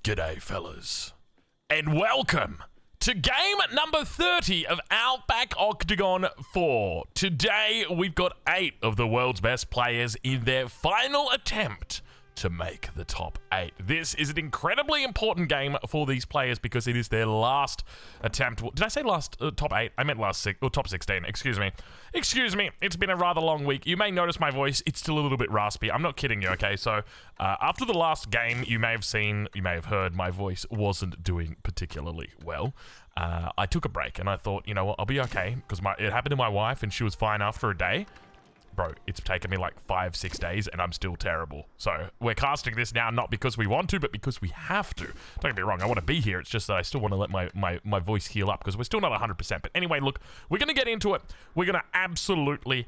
G'day, fellas, and welcome to game number 30 of Outback Octagon 4. Today, we've got 8 of the world's best players in their final attempt to make the top 8. This is an incredibly important game for these players because it is their last attempt. Did I say last top 8? I meant top 16. Excuse me. It's been a rather long week. You may notice my voice. It's still a little bit raspy. I'm not kidding you, okay? So, after the last game, you may have heard my voice wasn't doing particularly well. I took a break and I thought, you know what, I'll be okay because it happened to my wife and she was fine after a day. Bro, it's taken me like 5-6 days and I'm still terrible. So we're casting this now not because we want to, but because we have to. Don't get me wrong, I want to be here. It's just that I still want to let my voice heal up because we're still not 100%. But anyway, look, we're going to get into it. We're going to absolutely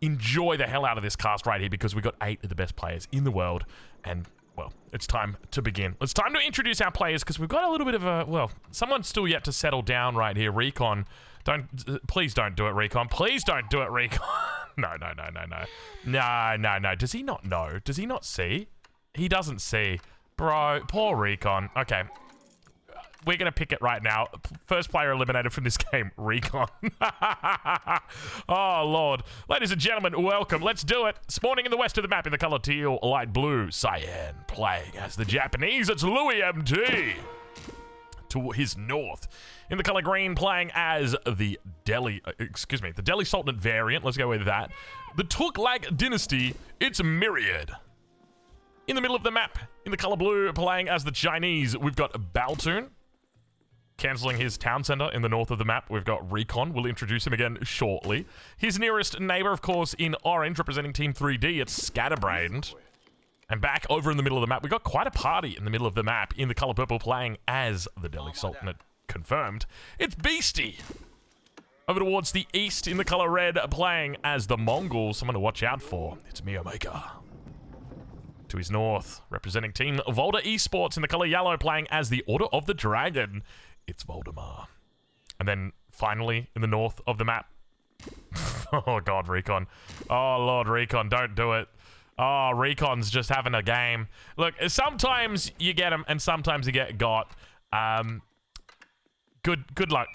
enjoy the hell out of this cast right here because we got 8 of the best players in the world. And, well, it's time to begin. It's time to introduce our players because we've got a little bit of a, well, someone's still yet to settle down right here. Recon. Please don't do it, Recon. Please don't do it, Recon. No. Does he not know? Does he not see? He doesn't see. Bro, poor Recon. Okay. We're going to pick it right now. First player eliminated from this game, Recon. Oh, Lord. Ladies and gentlemen, welcome. Let's do it. Spawning in the west of the map in the color teal, light blue, cyan, playing as the Japanese. It's Louis MT. To his north, in the color green, playing as the Delhi Sultanate variant. Let's go with that. The Tughlag Dynasty, it's Myriad. In the middle of the map, in the color blue, playing as the Chinese, we've got Baltoon. Cancelling his town center in the north of the map, we've got Recon. We'll introduce him again shortly. His nearest neighbor, of course, in orange, representing Team 3D, it's Scatterbrained. And back over in the middle of the map, we got quite a party in the middle of the map in the color purple playing as the Delhi Sultanate confirmed. It's Beastie. Over towards the east in the color red playing as the Mongols. Someone to watch out for. It's Maker. To his north, representing Team Volda Esports in the color yellow playing as the Order of the Dragon. It's Voldemar. And then finally in the north of the map. Oh God, Recon. Oh Lord, Recon, don't do it. Oh, Recon's just having a game. Look, sometimes you get them and sometimes you get got. Good luck,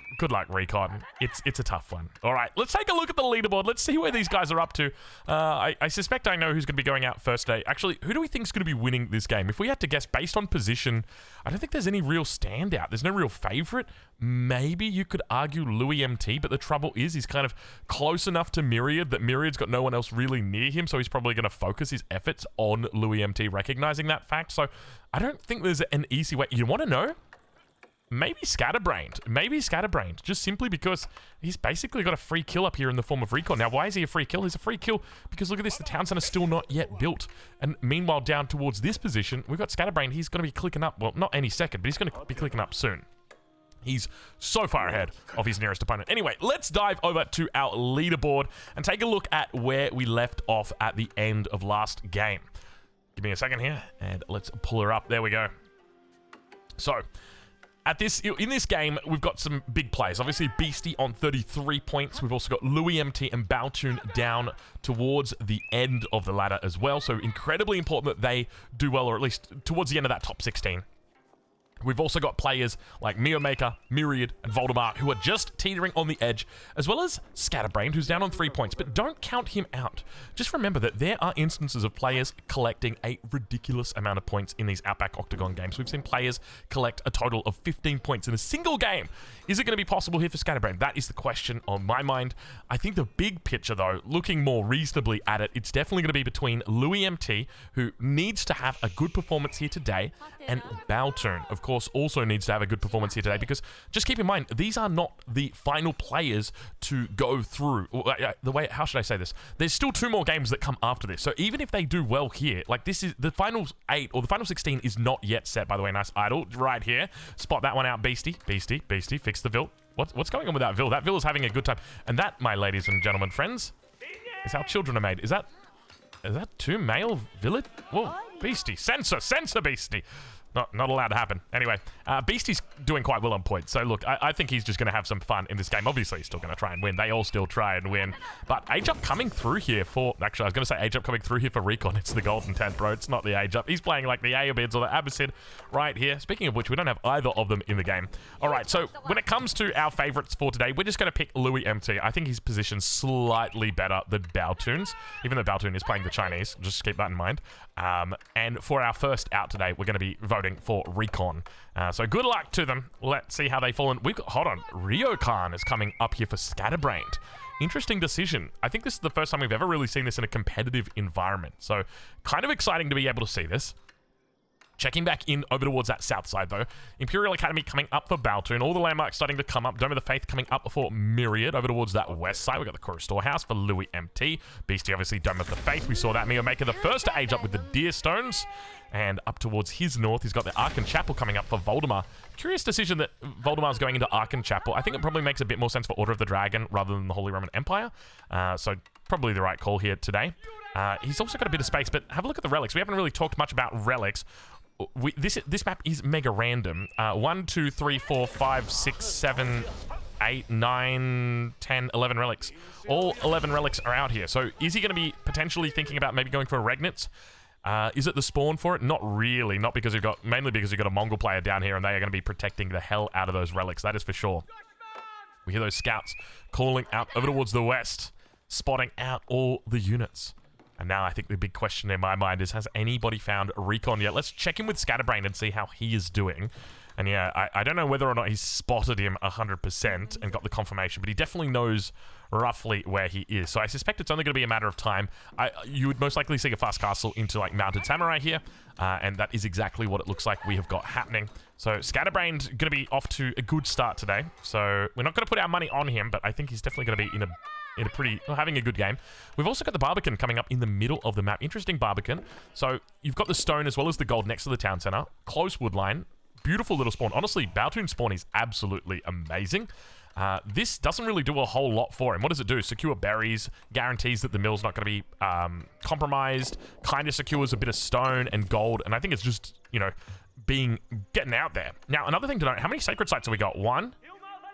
Recon. It's a tough one. All right, let's take a look at the leaderboard. Let's see where these guys are up to. I suspect I know who's going to be going out first today. Actually, who do we think is going to be winning this game? If we had to guess based on position, I don't think there's any real standout. There's no real favorite. Maybe you could argue Louis MT, but the trouble is he's kind of close enough to Myriad that Myriad's got no one else really near him, so he's probably going to focus his efforts on Louis MT, recognizing that fact. So I don't think there's an easy way. You want to know? Maybe Scatterbrained. Just simply because he's basically got a free kill up here in the form of Recon. Now, why is he a free kill? He's a free kill because look at this, the town center's still not yet built. And meanwhile, down towards this position, we've got Scatterbrained. He's going to be clicking up, well, not any second, but he's going to be clicking up soon. He's so far ahead of his nearest opponent. Anyway, let's dive over to our leaderboard and take a look at where we left off at the end of last game. Give me a second here, and let's pull her up. There we go. So, in this game, we've got some big players. Obviously, Beastie on 33 points. We've also got Louis MT and Baltoon down towards the end of the ladder as well. So incredibly important that they do well, or at least towards the end of that top 16. We've also got players like Maker, Myriad, and Voldemar who are just teetering on the edge, as well as Scatterbrained, who's down on 3 points, but don't count him out. Just remember that there are instances of players collecting a ridiculous amount of points in these Outback Octagon games. We've seen players collect a total of 15 points in a single game. Is it going to be possible here for Scatterbrained? That is the question on my mind. I think the big picture, though, looking more reasonably at it, it's definitely going to be between Louis MT, who needs to have a good performance here today, and Baltoon, of course, also needs to have a good performance here today, because just keep in mind, these are not the final players to go through. How should I say this? There's still 2 more games that come after this. So even if they do well here, like this is the final 8 or the final 16 is not yet set, by the way. Nice idle right here. Spot that one out, Beastie. Fix the Vil. What's going on with that Vil? That Vil is having a good time. And that, my ladies and gentlemen, friends, is how children are made. Is that 2 male village? Whoa, Beastie. Censor Beastie. Not allowed to happen. Anyway, Beastie's doing quite well on points. So look, I think he's just going to have some fun in this game. Obviously, he's still going to try and win. They all still try and win. But age up coming through here for... Actually, I was going to say age up coming through here for Recon. It's the Golden Tent, bro. It's not the age up. He's playing like the Ayyubids or the Abbasid right here. Speaking of which, we don't have either of them in the game. All right, so when it comes to our favorites for today, we're just going to pick Louis MT. I think he's positioned slightly better than Baotoons, even though Baotoon is playing the Chinese. Just keep that in mind. And for our first out today, we're going to be voting for Recon. So good luck to them. Let's see how they fall in. We've got, hold on, Ryokan is coming up here for Scatterbrained. Interesting decision. I think this is the first time we've ever really seen this in a competitive environment. So kind of exciting to be able to see this. Checking back in over towards that south side, though. Imperial Academy coming up for Baotoon. All the landmarks starting to come up. Dome of the Faith coming up for Myriad over towards that west side. We've got the Kuru Storehouse for Louis MT. Beastie, obviously, Dome of the Faith. We saw that. Mio making the first to age up with the Deer Stones. And up towards his north, he's got the Arkan Chapel coming up for Voldemar. Curious decision that Voldemar's going into Arkan Chapel. I think it probably makes a bit more sense for Order of the Dragon rather than the Holy Roman Empire. So probably the right call here today. He's also got a bit of space, but have a look at the relics. We haven't really talked much about relics. This map is mega random. 1, 2, 3, 4, 5, 6, 7, 8, 9, 10, 11 relics. All 11 relics are out here. So is he going to be potentially thinking about maybe going for a Regnitz? Is it the spawn for it? Not really. Not because you've got, mainly because you've got a Mongol player down here and they are going to be protecting the hell out of those relics. That is for sure. We hear those scouts calling out over towards the west, spotting out all the units. And now I think the big question in my mind is, has anybody found Recon yet? Let's check in with Scatterbrain and see how he is doing. And yeah, I don't know whether or not he's spotted him 100% and got the confirmation, but he definitely knows roughly where he is. So I suspect it's only going to be a matter of time. You would most likely see a fast castle into like Mounted Samurai here, and that is exactly what it looks like we have got happening. So Scatterbrain's going to be off to a good start today. So we're not going to put our money on him, but I think he's definitely going to be having a good game. We've also got the Barbican coming up in the middle of the map. Interesting Barbican. So you've got the stone as well as the gold next to the town center. Close wood line. Beautiful little spawn. Honestly, Baotoon spawn is absolutely amazing. This doesn't really do a whole lot for him. What does it do? Secure berries, guarantees that the mill's not going to be compromised, kind of secures a bit of stone and gold, and I think it's just, you know, getting out there. Now, another thing to note, how many sacred sites have we got? 1,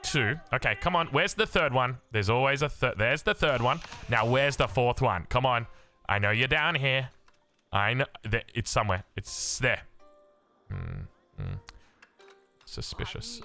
2. Okay, come on. Where's the third one? There's always a third. There's the third one. Now, where's the fourth one? Come on. I know you're down here. I know. It's somewhere. It's there. Suspicious.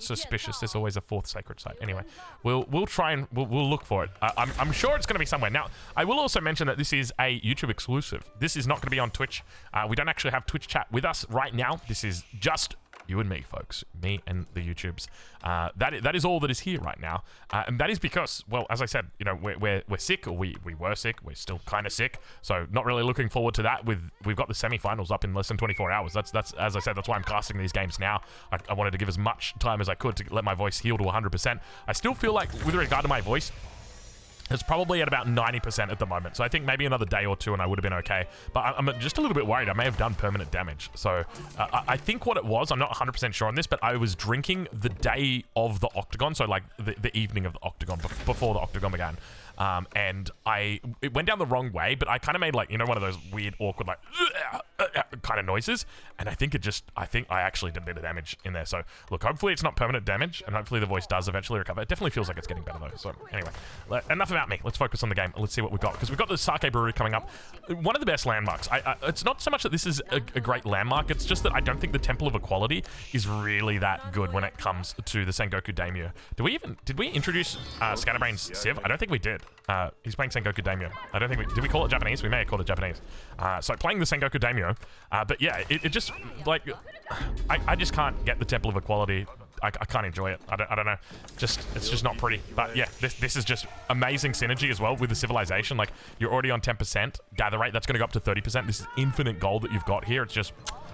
There's always a fourth sacred site. Anyway, we'll try and we'll look for it. I'm sure it's going to be somewhere. Now, I will also mention that this is a YouTube exclusive. This is not going to be on Twitch. We don't actually have Twitch chat with us right now. This is just you and me, folks. Me and the YouTubes. That is all that is here right now. And that is because, well, as I said, you know, we're sick, or we were sick. We're still kind of sick. So not really looking forward to that. We've got the semifinals up in less than 24 hours. That's as I said, that's why I'm casting these games now. I wanted to give as much time as I could to let my voice heal to 100%. I still feel like, with regard to my voice, it's probably at about 90% at the moment. So I think maybe another day or two and I would have been okay. But I'm just a little bit worried. I may have done permanent damage. So I think what it was, I'm not 100% sure on this, but I was drinking the day of the Octagon. So like the evening of the Octagon, before the Octagon began. And it went down the wrong way, but I kind of made like, you know, one of those weird, awkward, like, kind of noises. And I think I actually did a bit of damage in there. So look, hopefully it's not permanent damage, and hopefully the voice does eventually recover. It definitely feels like it's getting better though. So anyway, enough about me. Let's focus on the game. Let's see what we've got, because we've got the Sake Brewery coming up. One of the best landmarks. It's not so much that this is a great landmark. It's just that I don't think the Temple of Equality is really that good when it comes to the Sengoku Daimyo. Did we introduce Scatterbrain's Civ? I don't think we did. He's playing Sengoku Daimyo. I don't think did we call it Japanese? We may have called it Japanese. So playing the Sengoku Daimyo. But yeah, it just, like, I just can't get the Temple of Equality. I can't enjoy it. I don't know. It's just not pretty. But yeah, this is just amazing synergy as well with the civilization. Like, you're already on 10% gather rate. That's going to go up to 30%. This is infinite gold that you've got here. It's just,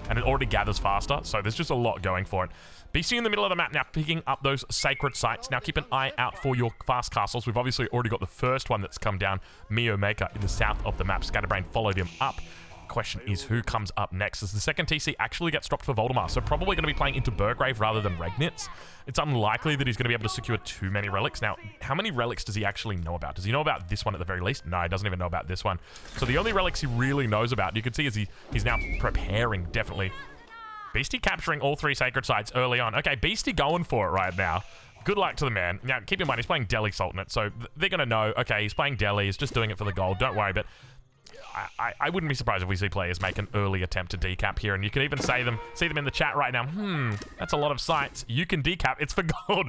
and it already gathers faster. So there's just a lot going for it. BC in the middle of the map now, picking up those sacred sites. Now keep an eye out for your fast castles. We've obviously already got the first one that's come down, Mio Maker, in the south of the map. Scatterbrain followed him up. Question is, who comes up next, as the second TC actually gets dropped for Voldemar, so probably going to be playing into Burgrave rather than Regnitz. It's unlikely that he's going to be able to secure too many relics. Now, how many relics does he actually know about? Does he know about this one at the very least? No, he doesn't even know about this one. So the only relics he really knows about, you can see, is he's now preparing, definitely Beastie capturing all 3 sacred sites early on. Okay, Beastie going for it right now. Good luck to the man. Now, keep in mind, he's playing Delhi Sultanate, so they're going to know, okay, he's playing Delhi, he's just doing it for the gold, don't worry, but I wouldn't be surprised if we see players make an early attempt to decap here, and you can even see them in the chat right now. That's a lot of sites. You can decap, it's for gold.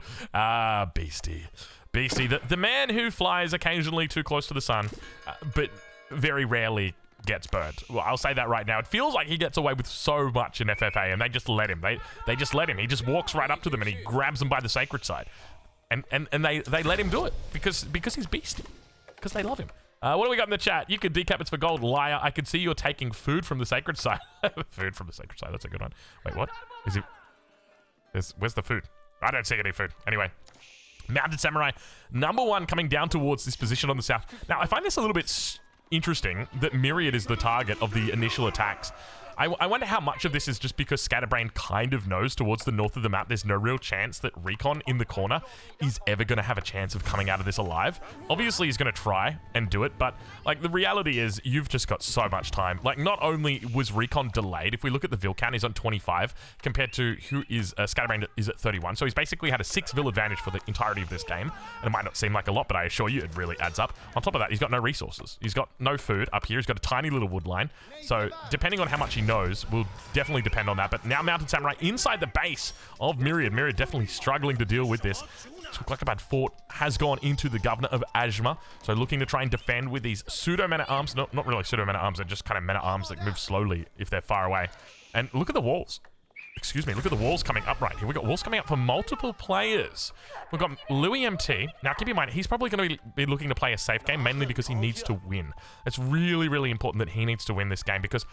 Beastie. Beastie, the man who flies occasionally too close to the sun, but very rarely gets burnt. Well, I'll say that right now. It feels like he gets away with so much in FFA, and they just let him. They just let him. He just walks right up to them, and he grabs them by the sacred side. And they let him do it because he's Beastie. Because they love him. What do we got in the chat? You could decap it's for gold. Liar. I could see you're taking food from the sacred side. Food from the sacred side. That's a good one. Wait, what? Is it? Where's the food? I don't see any food. Anyway. Mounted Samurai. Number 1 coming down towards this position on the south. Now, I find this a little bit interesting that Myriad is the target of the initial attacks. I wonder how much of this is just because Scatterbrain kind of knows towards the north of the map there's no real chance that Recon in the corner is ever going to have a chance of coming out of this alive. Obviously, he's going to try and do it, but like the reality is you've just got so much time. Like, not only was Recon delayed, if we look at the Vil count, he's on 25 compared to who is Scatterbrain is at 31. So he's basically had a 6 Vil advantage for the entirety of this game. And it might not seem like a lot, but I assure you it really adds up. On top of that, he's got no resources. He's got no food up here. He's got a tiny little wood line. So depending on how much he knows will definitely depend on that. But now Mounted Samurai inside the base of Myriad. Myriad definitely struggling to deal with this. Tughlag fort has gone into the governor of Ajma, so looking to try and defend with these pseudo men-at-arms. Not really pseudo men-at-arms, they're just kind of men-at-arms that move slowly if they're far away. And look at the walls. Excuse me, look at the walls coming up right here. We've got walls coming up for multiple players. We've got Louis MT. Now, keep in mind, he's probably going to be looking to play a safe game, mainly because he needs to win. It's really, really important that he needs to win this game because,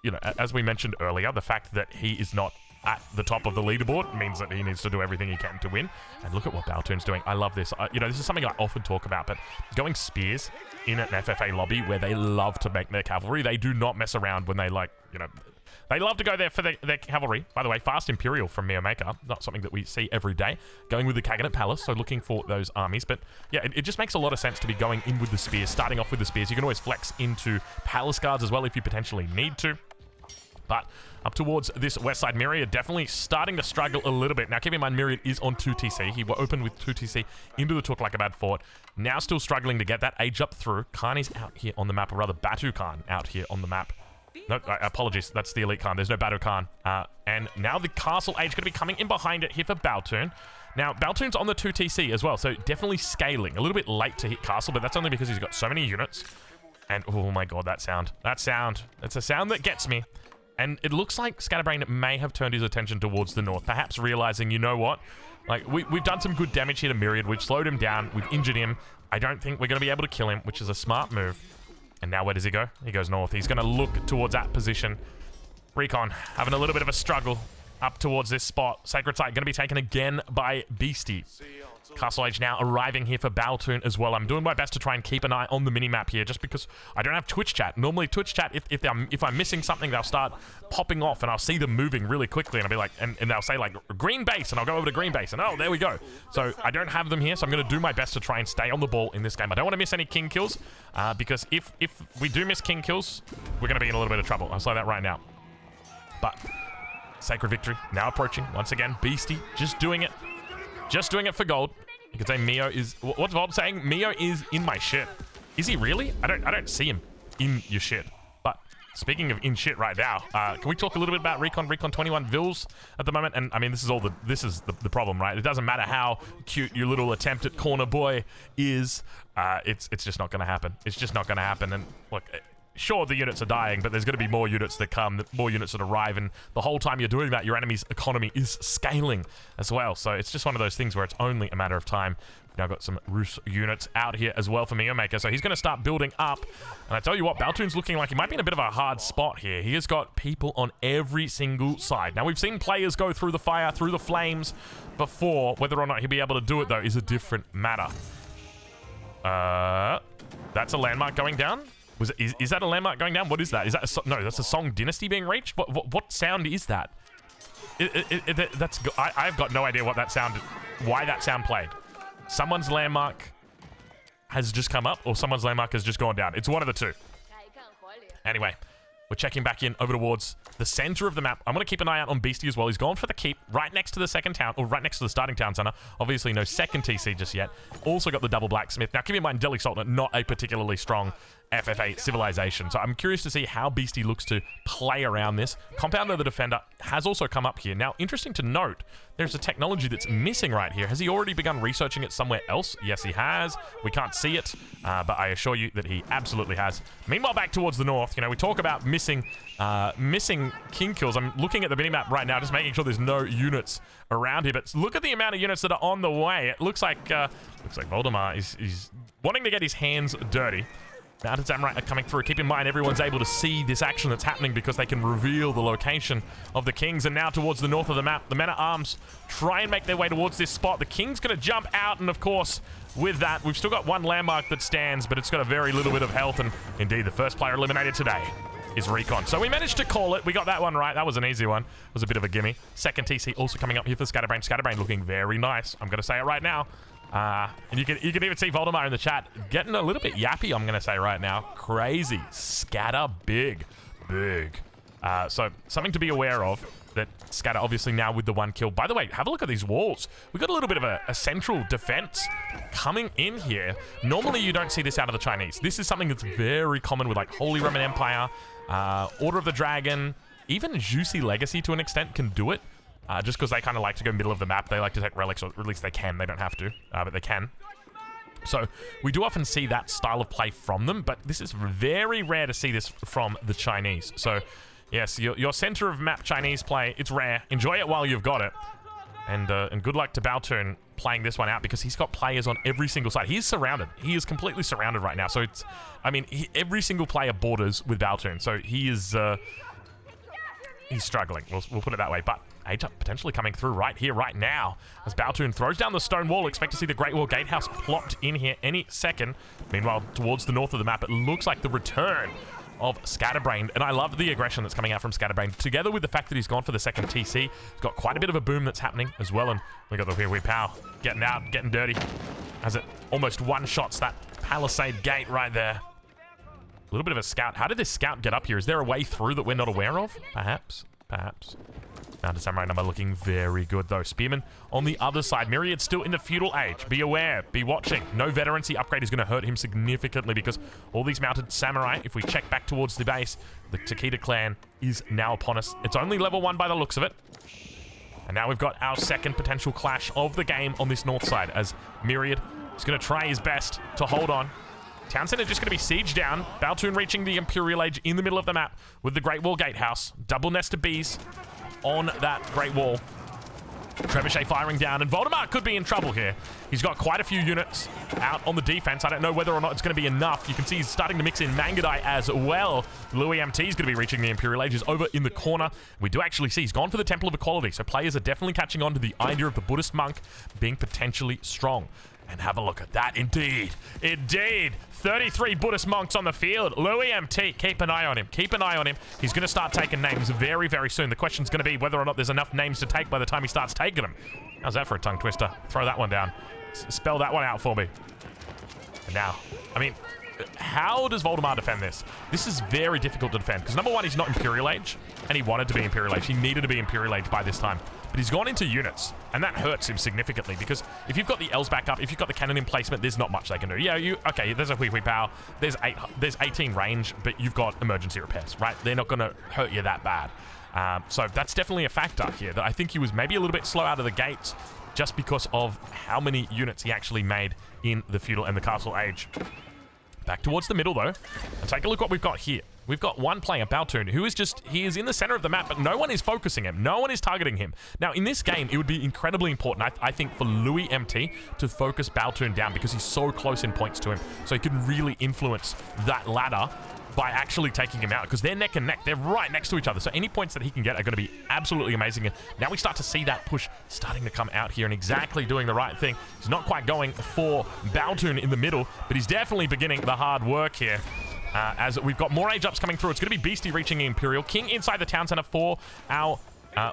you know, as we mentioned earlier, the fact that he is not at the top of the leaderboard means that he needs to do everything he can to win. And look at what Baltoon's doing. I love this. You know, this is something I often talk about, but going spears in an FFA lobby where they love to make their cavalry, they do not mess around when they, like, you know, they love to go there for their cavalry. By the way, fast Imperial from Mio Maker. Not something that we see every day. Going with the Kaganate Palace, so looking for those armies. But yeah, it just makes a lot of sense to be going in with the spears, starting off with the spears. You can always flex into Palace Guards as well if you potentially need to. But up towards this west side, Myriad definitely starting to struggle a little bit. Now, keep in mind, Myriad is on 2TC. He will open with 2TC into the Tughlag fort. Now still struggling to get that age up through. Khan is out here on the map, or rather Batu Khan out here on the map. No, apologies, that's the Elite Khan. There's no Batu Khan. And now the Castle Age going to be coming in behind it here for Baltoon. Now, Baltoon's on the 2TC as well, so definitely scaling. A little bit late to hit Castle, but that's only because he's got so many units. And, oh my god, that sound. That sound. It's a sound that gets me. And it looks like Scatterbrain may have turned his attention towards the north, perhaps realizing, you know what? Like, we've done some good damage here to Myriad. We've slowed him down. We've injured him. I don't think we're going to be able to kill him, which is a smart move. And now where does he go? He goes north. He's going to look towards that position. Recon having a little bit of a struggle up towards this spot. Sacred Site going to be taken again by Beastie. Castle Age now arriving here for Baltoon as well. I'm doing my best to try and keep an eye on the minimap here just because I don't have Twitch chat. Normally Twitch chat, if I'm missing something, they'll start popping off and I'll see them moving really quickly and I'll be like, and they'll say like green base and I'll go over to green base and oh, there we go. So I don't have them here, so I'm going to do my best to try and stay on the ball in this game. I don't want to miss any king kills because if we do miss king kills, we're going to be in a little bit of trouble. I'll say that right now. But Sacred Victory now approaching once again. Beastie just doing it. Just doing it for gold. You could say Mio is... What's Vod saying? Mio is in my shit. Is he really? I don't see him in your shit. But speaking of in shit right now, can we talk a little bit about Recon 21 Vils at the moment? And I mean, this is the problem, right? It doesn't matter how cute your little attempt at corner boy is. It's just not going to happen. It's just not going to happen. And look... Sure, the units are dying, but there's going to be more units that come, more units that arrive, and the whole time you're doing that, your enemy's economy is scaling as well. So it's just one of those things where it's only a matter of time. We've now got some Rus units out here as well for Mio Maker, so he's going to start building up. And I tell you what, Baltoon's looking like he might be in a bit of a hard spot here. He has got people on every single side. Now, we've seen players go through the fire, through the flames before. Whether or not he'll be able to do it, though, is a different matter. That's a landmark going down. Is that a landmark going down? What is that? Is that no? That's a Song Dynasty being reached. What sound is that? I've got no idea what that sound. Why that sound played? Someone's landmark has just come up, or someone's landmark has just gone down. It's one of the two. Anyway, We're checking back in over towards the center of the map. I'm going to keep an eye out on Beastie as well. He's gone for the keep right next to the second town, or right next to the starting town center. Obviously, no second TC just yet. Also got the double blacksmith. Now, keep in mind, Delhi Sultanate, not a particularly strong FFA civilization. So I'm curious to see how Beastie looks to play around this. Compounder the Defender has also come up here. Now, interesting to note, there's a technology that's missing right here. Has he already begun researching it somewhere else? Yes, he has. We can't see it, but I assure you that he absolutely has. Meanwhile, back towards the north, you know, we talk about missing king kills. I'm looking at the minimap right now, just making sure there's no units around here. But look at the amount of units that are on the way. It looks like Voldemar is wanting to get his hands dirty. Mounted Samurai are coming through. Keep in mind, everyone's able to see this action that's happening because they can reveal the location of the kings. And now towards the north of the map, the men-at-arms try and make their way towards this spot. The king's going to jump out, and of course, with that, we've still got one landmark that stands, but it's got a very little bit of health. And indeed, the first player eliminated today is Recon. So we managed to call it. We got that one right. That was an easy one. It was a bit of a gimme. Second TC also coming up here for Scatterbrain. Scatterbrain looking very nice. I'm going to say it right now. And you can even see Voldemar in the chat getting a little bit yappy, I'm going to say right now. Crazy. Scatter big. So something to be aware of, that Scatter obviously now with the one kill. By the way, have a look at these walls. We've got a little bit of a central defense coming in here. Normally you don't see this out of the Chinese. This is something that's very common with like Holy Roman Empire, Order of the Dragon, even Juicy Legacy to an extent can do it. Just because they kind of like to go middle of the map. They like to take relics, or at least they can. They don't have to, but they can. So we do often see that style of play from them, but this is very rare to see this from the Chinese. So yes, your center of map Chinese play, it's rare. Enjoy it while you've got it. And good luck to Baltoon playing this one out, because he's got players on every single side. He's surrounded. He is completely surrounded right now. So it's, I mean, every single player borders with Baltoon. So he is, he's struggling. We'll put it that way. But Age-up potentially coming through right here, right now. As Baltoon throws down the stone wall, expect to see the Great Wall Gatehouse plopped in here any second. Meanwhile, towards the north of the map, it looks like the return of Scatterbrain. And I love the aggression that's coming out from Scatterbrain, together with the fact that he's gone for the second TC. He's got quite a bit of a boom that's happening as well. And we got the Wee Pow getting out, getting dirty, as it almost one-shots that palisade gate right there. A little bit of a scout. How did this scout get up here? Is there a way through that we're not aware of? Perhaps. Mounted Samurai number looking very good, though. Spearman on the other side. Myriad still in the feudal age. Be aware. Be watching. No veterancy upgrade is going to hurt him significantly, because all these Mounted Samurai, if we check back towards the base, the Takeda clan is now upon us. It's only level 1 by the looks of it. And now we've got our second potential clash of the game on this north side, as Myriad is going to try his best to hold on. Town Center just going to be sieged down. Baltoon reaching the Imperial Age in the middle of the map with the Great Wall Gatehouse. Double nest of bees on that Great Wall. Trebuchet firing down, and Voldemar could be in trouble here. He's got quite a few units out on the defense. I don't know whether or not it's going to be enough. You can see he's starting to mix in Mangadai as well. Louis MT is going to be reaching the Imperial Age. He's over in the corner. We do actually see he's gone for the Temple of Equality, so players are definitely catching on to the idea of the Buddhist monk being potentially strong. And have a look at that. Indeed. 33 Buddhist monks on the field. Louis MT, keep an eye on him. Keep an eye on him. He's going to start taking names very, very soon. The question's going to be whether or not there's enough names to take by the time he starts taking them. How's that for a tongue twister? Throw that one down. Spell that one out for me. And now, I mean, how does Voldemar defend this? This is very difficult to defend, because number one, he's not Imperial Age, and he wanted to be Imperial Age. He needed to be Imperial Age by this time. But he's gone into units, and that hurts him significantly, because if you've got the L's back up, if you've got the cannon in placement, there's not much they can do. Yeah, okay, there's a Wee Pow, there's 18 range, but you've got emergency repairs, right? They're not going to hurt you that bad. So that's definitely a factor here, that I think he was maybe a little bit slow out of the gates, just because of how many units he actually made in the Feudal and the Castle Age. Back towards the middle, though, and take a look what we've got here. We've got one player, Baltoon, who is just, he is in the center of the map, but no one is focusing him. No one is targeting him. Now, in this game, it would be incredibly important, I think, for Louis MT to focus Baltoon down, because he's so close in points to him. So he can really influence that ladder by actually taking him out, because they're neck and neck. They're right next to each other. So any points that he can get are going to be absolutely amazing. And now we start to see that push starting to come out here, and exactly doing the right thing. He's not quite going for Baltoon in the middle, but he's definitely beginning the hard work here. As we've got more age-ups coming through. It's going to be Beastie reaching the Imperial. King inside the town center for our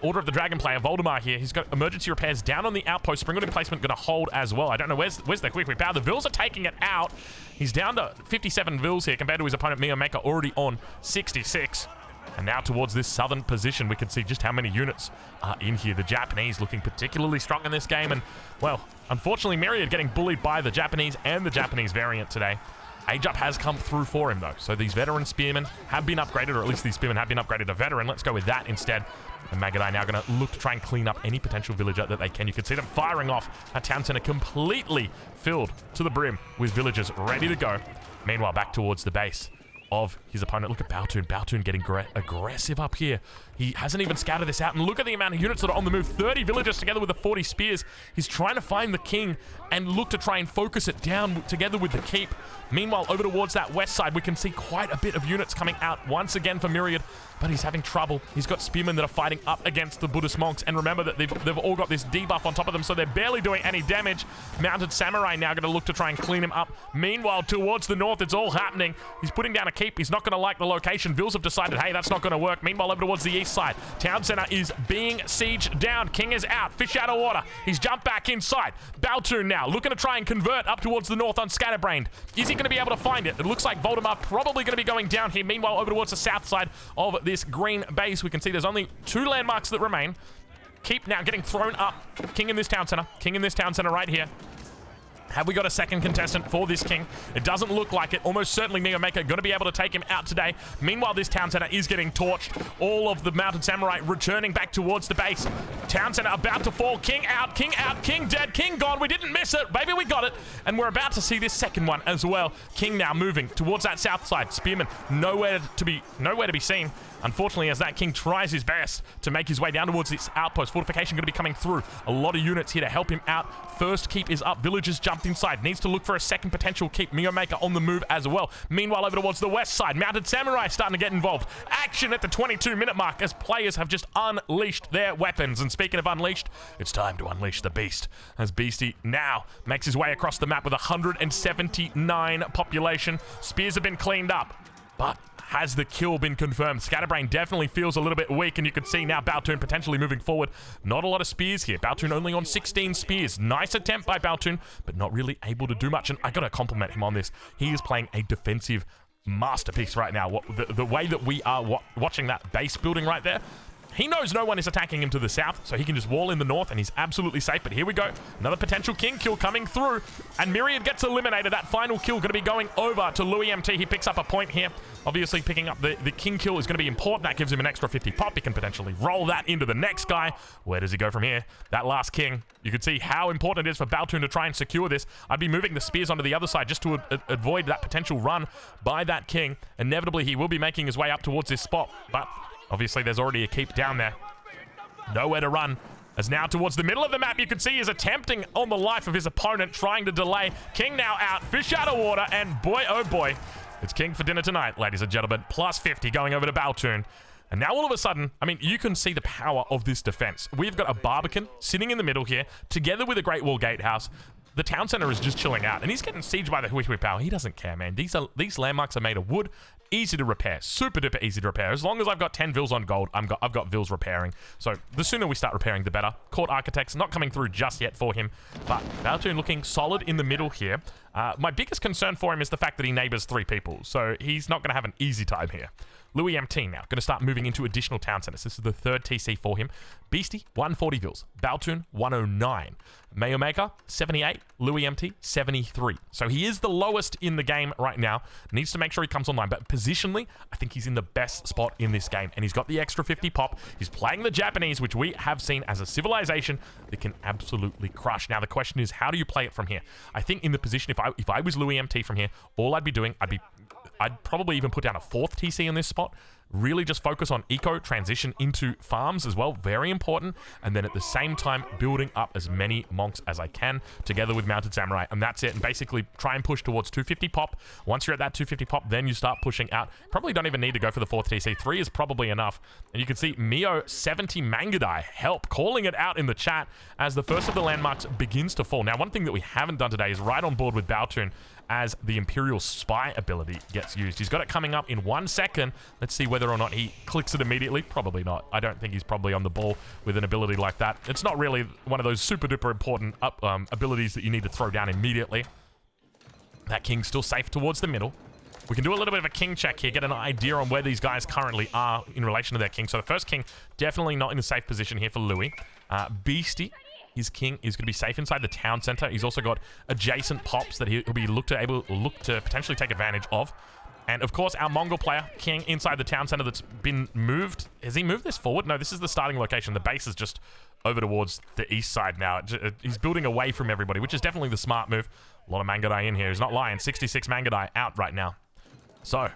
Order of the Dragon player, Voldemar here. He's got emergency repairs down on the outpost. Springwood emplacement going to hold as well. I don't know, where's the quick power? The Vils are taking it out. He's down to 57 Vils here compared to his opponent, Mio Maker, already on 66. And now towards this southern position, we can see just how many units are in here. The Japanese looking particularly strong in this game. And, well, unfortunately, Myriad getting bullied by the Japanese and the Japanese variant today. Age-up has come through for him, though. So these veteran spearmen have been upgraded, or at least these spearmen have been upgraded to veteran. Let's go with that instead. And Magadai now going to look to try and clean up any potential villager that they can. You can see them firing off a town center completely filled to the brim with villagers ready to go. Meanwhile, back towards the base of his opponent. Look at Baltoon. Baltoon getting aggressive up here. He hasn't even scouted this out. And look at the amount of units that are on the move. 30 villagers together with the 40 spears. He's trying to find the king and look to try and focus it down together with the keep. Meanwhile, over towards that west side, we can see quite a bit of units coming out once again for Myriad, but he's having trouble. He's got spearmen that are fighting up against the Buddhist monks, and remember that they've all got this debuff on top of them, so they're barely doing any damage. Mounted Samurai now going to look to try and clean him up. Meanwhile, towards the north, it's all happening. He's putting down a keep. He's not going to like the location. Vils have decided, hey, that's not going to work. Meanwhile, over towards the east side, town center is being sieged down. King is out. Fish out of water. He's jumped back inside. Baltoon now looking to try and convert up towards the north on Scatterbrained. Is he going to be able to find it? It looks like Voldemar probably going to be going down here. Meanwhile, over towards the south side of this green base, we can see there's only 2 landmarks that remain. Keep now getting thrown up. King in this town center. King in this town center right here. Have we got a second contestant for this king? It doesn't look like it. Almost certainly Neo Maker going to be able to take him out today. Meanwhile, this town center is getting torched. All of the mounted samurai returning back towards the base. Town center about to fall. King out, king dead, king gone. We didn't miss it. Baby, we got it. And we're about to see this second one as well. King now moving towards that south side. Spearman nowhere to be seen. Unfortunately, as that king tries his best to make his way down towards this outpost, fortification going to be coming through. A lot of units here to help him out. First keep is up. Villagers jumped inside. Needs to look for a second potential keep. Neo Maker on the move as well. Meanwhile, over towards the west side, mounted samurai starting to get involved. Action at the 22-minute mark as players have just unleashed their weapons. And speaking of unleashed, it's time to unleash the beast. As Beastie now makes his way across the map with 179 population. Spears have been cleaned up, but has the kill been confirmed? Scatterbrain definitely feels a little bit weak, and you can see now Baltoon potentially moving forward. Not a lot of spears here. Baltoon only on 16 spears. Nice attempt by Baltoon, but not really able to do much. And I got to compliment him on this. He is playing a defensive masterpiece right now. The way that we are watching that base building right there, he knows no one is attacking him to the south, so he can just wall in the north, and he's absolutely safe. But here we go. Another potential king kill coming through, and Myriad gets eliminated. That final kill going to be going over to Louis MT. He picks up a point here. Obviously, picking up the king kill is going to be important. That gives him an extra 50 pop. He can potentially roll that into the next guy. Where does he go from here? That last king. You can see how important it is for Baltoon to try and secure this. I'd be moving the spears onto the other side just to avoid that potential run by that king. Inevitably, he will be making his way up towards this spot, but obviously, there's already a keep down there. Nowhere to run. As now towards the middle of the map, you can see he's attempting on the life of his opponent, trying to delay. King now out, fish out of water, and boy, oh boy, it's king for dinner tonight, ladies and gentlemen. Plus 50 going over to Baltoon. And now all of a sudden, I mean, you can see the power of this defense. We've got a Barbican sitting in the middle here, together with a Great Wall Gatehouse. The town center is just chilling out, and he's getting sieged by the Hui Power. He doesn't care, man. These landmarks are made of wood, easy to repair, super duper easy to repair. As long as I've got 10 Vils on gold, I've got Vils repairing. So the sooner we start repairing, the better. Court Architects not coming through just yet for him, but Baltoon looking solid in the middle here. My biggest concern for him is the fact that he neighbors 3 people, so he's not going to have an easy time here. Louis MT now going to start moving into additional town centers. This is the 3rd TC for him. Beastie, 140 Vils. Baltoon, 109. Mayo Maker, 78. Louis MT, 73. So he is the lowest in the game right now. Needs to make sure he comes online. But positionally, I think he's in the best spot in this game. And he's got the extra 50 pop. He's playing the Japanese, which we have seen as a civilization that can absolutely crush. Now, the question is, how do you play it from here? I think in the position, if I was Louis MT from here, all I'd be doing, I'd probably even put down a 4th TC in this spot. Really just focus on eco, transition into farms as well. Very important. And then at the same time, building up as many monks as I can together with mounted samurai. And that's it. And basically try and push towards 250 pop. Once you're at that 250 pop, then you start pushing out. Probably don't even need to go for the 4th TC. 3 is probably enough. And you can see Mio 70 Mangadai help calling it out in the chat as the first of the landmarks begins to fall. Now, one thing that we haven't done today is right on board with Baltoon as the Imperial Spy ability gets used. He's got it coming up in 1 second. Let's see whether or not he clicks it immediately. Probably not. I don't think he's probably on the ball with an ability like that. It's not really one of those super duper important abilities that you need to throw down immediately. That king's still safe towards the middle. We can do a little bit of a king check here, get an idea on where these guys currently are in relation to their king. So the first king, definitely not in a safe position here for Louis. Beastie, his king, is going to be safe inside the town center. He's also got adjacent pops that he'll be look to potentially take advantage of. And of course, our Mongol player, king, inside the town center that's been moved. Has he moved this forward? No, this is the starting location. The base is just over towards the east side now. He's building away from everybody, which is definitely the smart move. A lot of Mangudai in here. He's not lying. 66 Mangudai out right now. So,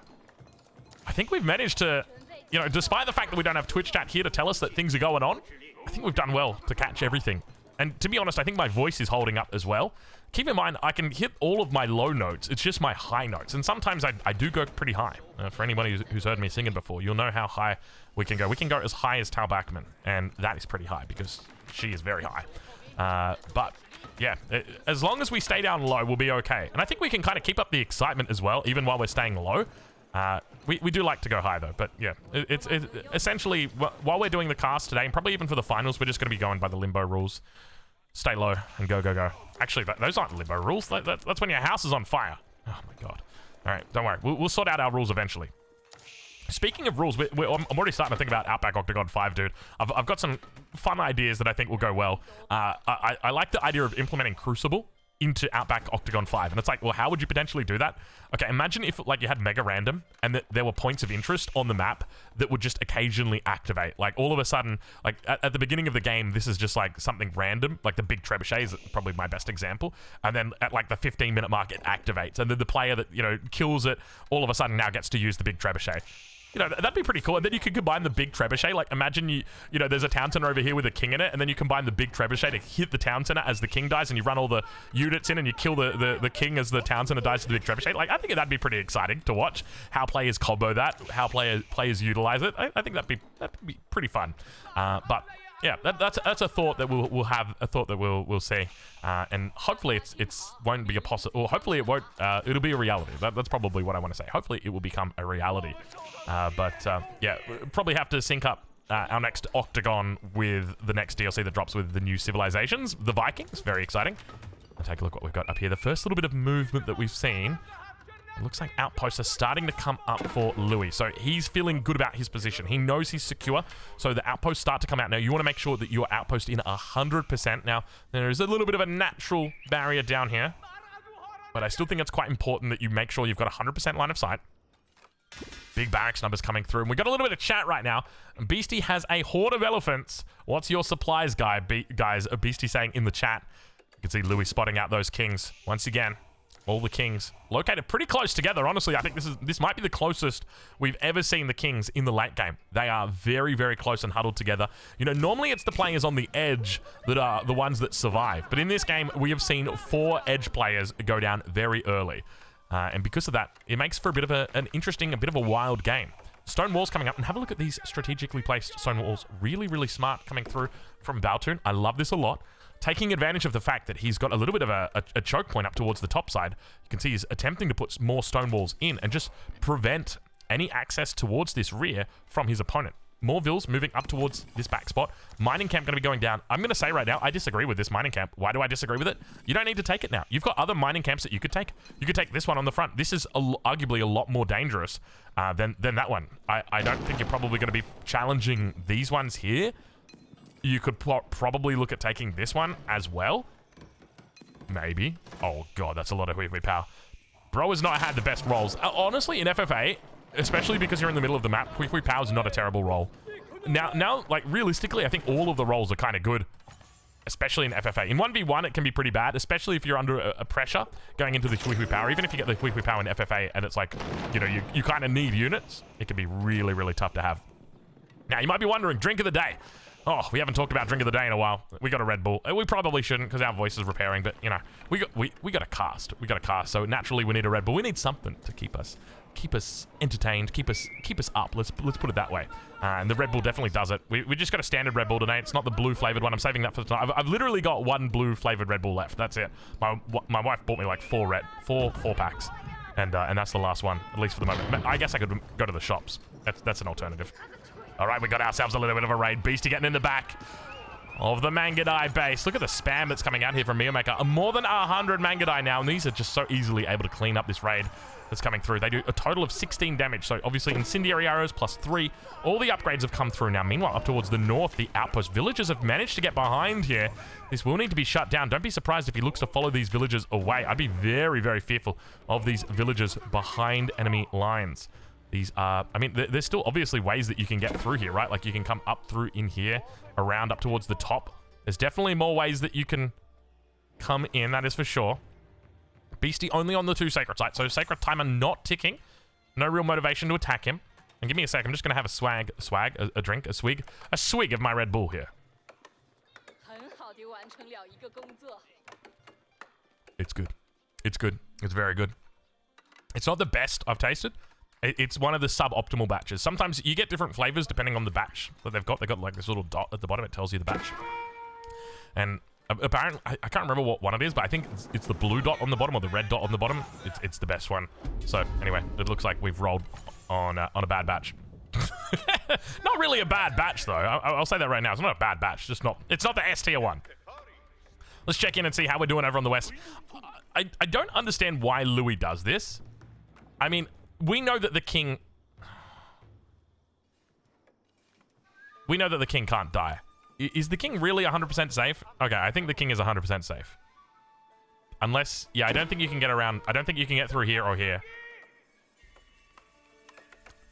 I think we've managed to, you know, despite the fact that we don't have Twitch chat here to tell us that things are going on, I think we've done well to catch everything. And to be honest, I think my voice is holding up as well. Keep in mind, I can hit all of my low notes. It's just my high notes. And sometimes I do go pretty high. For anybody who's heard me singing before, you'll know how high we can go. We can go as high as Tal Bachman. And that is pretty high because she is very high. But, yeah, as long as we stay down low, we'll be okay. And I think we can kind of keep up the excitement as well, even while we're staying low. We do like to go high, though. But, yeah, it's essentially, while we're doing the cast today, and probably even for the finals, we're just going to be going by the limbo rules. Stay low and go, go, go. Actually, those aren't limbo rules. That's when your house is on fire. Oh, my God. All right, don't worry. We'll sort out our rules eventually. Speaking of rules, I'm already starting to think about Outback Octagon 5, dude. I've got some fun ideas that I think will go well. I like the idea of implementing Crucible into Outback Octagon 5. And it's like, well, how would you potentially do that? Okay, imagine if like you had mega random and that there were points of interest on the map that would just occasionally activate. Like all of a sudden, like at the beginning of the game, this is just like something random, like the big trebuchet is probably my best example. And then at like the 15-minute mark, it activates. And then the player that, you know, kills it all of a sudden now gets to use the big trebuchet. You know, that'd be pretty cool. And then you could combine the big trebuchet. Like, imagine you know, there's a town center over here with a king in it, and then you combine the big trebuchet to hit the town center as the king dies, and you run all the units in, and you kill the king as the town center dies to the big trebuchet. Like, I think that'd be pretty exciting to watch how players combo that, how players utilize it. I think that'd be pretty fun. But yeah, that's a thought that we'll have, a thought that we'll see, and hopefully it's won't be a possible, or hopefully it won't. It'll be a reality. That's probably what I want to say. Hopefully it will become a reality. Yeah, we'll probably have to sync up our next Octagon with the next DLC that drops with the new civilizations, the Vikings. Very exciting. I'll take a look what we've got up here. The first little bit of movement that we've seen. It looks like outposts are starting to come up for Louis. So he's feeling good about his position. He knows he's secure. So the outposts start to come out. Now, you want to make sure that your outpost in 100%. Now, there is a little bit of a natural barrier down here. But I still think it's quite important that you make sure you've got 100% line of sight. Big barracks numbers coming through. And we got a little bit of chat right now. Beastie has a horde of elephants. What's your supplies, guys? Beastie saying in the chat. You can see Louis spotting out those kings. Once again, all the kings located pretty close together. Honestly, I think this might be the closest we've ever seen the kings in the late game. They are very, very close and huddled together. You know, normally it's the players on the edge that are the ones that survive. But in this game, we have seen 4 edge players go down very early. And because of that, it makes for a bit of an interesting, a bit of a wild game. Stone walls coming up, and have a look at these strategically placed stone walls. Really, really smart coming through from Baltoon. I love this a lot. Taking advantage of the fact that he's got a little bit of a choke point up towards the top side. You can see he's attempting to put more stone walls in and just prevent any access towards this rear from his opponent. More vills moving up towards this back spot. Mining camp going to be going down. I'm going to say right now, I disagree with this mining camp. Why do I disagree with it? You don't need to take it now. You've got other mining camps that you could take. You could take this one on the front. This is arguably a lot more dangerous than that one. I don't think you're probably going to be challenging these ones here. You could probably look at taking this one as well. Maybe. Oh, God, that's a lot of hui power. Bro has not had the best rolls. Honestly, in FFA, especially because you're in the middle of the map, hui power is not a terrible roll. Now, like, realistically, I think all of the rolls are kind of good, especially in FFA. In 1v1, it can be pretty bad, especially if you're under a pressure going into the hui power. Even if you get the hui power in FFA and it's like, you know, you kind of need units, it can be really, really tough to have. Now, you might be wondering, drink of the day. Oh, we haven't talked about drink of the day in a while. We got a Red Bull. We probably shouldn't because our voice is repairing, but you know, we got a cast. We got a cast. So naturally, we need a Red Bull. We need something to keep us entertained, keep us up. Let's put it that way. And the Red Bull definitely does it. We just got a standard Red Bull today. It's not the blue flavored one. I'm saving that for the time. I've literally got 1 blue flavored Red Bull left. That's it. My wife bought me like 4 packs, and that's the last one, at least for the moment. I guess I could go to the shops. That's an alternative. All right, we got ourselves a little bit of a raid. Beastie getting in the back. of the Mangudai base. Look at the spam that's coming out here from Miomaker. More than 100 Mangudai now, and these are just so easily able to clean up this raid that's coming through. They do a total of 16 damage, so obviously incendiary arrows plus 3. All the upgrades have come through now. Meanwhile, up towards the north, the outpost villagers have managed to get behind here. This will need to be shut down. Don't be surprised if he looks to follow these villagers away. I'd be very, very fearful of these villagers behind enemy lines. These are, I mean, there's still obviously ways that you can get through here, right? Like you can come up through in here, around up towards the top. There's definitely more ways that you can come in, that is for sure. Beastie only on the 2 sacred sites, so sacred timer not ticking. No real motivation to attack him. And give me a sec, I'm just going to have a swig of my Red Bull here. It's good. It's good. It's very good. It's not the best I've tasted. It's one of the suboptimal batches. Sometimes you get different flavors depending on the batch that they've got. They've got like this little dot at the bottom. It tells you the batch. And apparently, I can't remember what one it is, but I think it's the blue dot on the bottom or the red dot on the bottom. It's the best one. So anyway, it looks like we've rolled on a bad batch. Not really a bad batch though. I'll say that right now. It's not a bad batch. Just not. It's not the S tier one. Let's check in and see how we're doing over on the west. I don't understand why Louis does this. I mean, we know that the king... We know that the king can't die. Is the king really 100% safe? Okay, I think the king is 100% safe. Unless... Yeah, I don't think you can get around... I don't think you can get through here or here.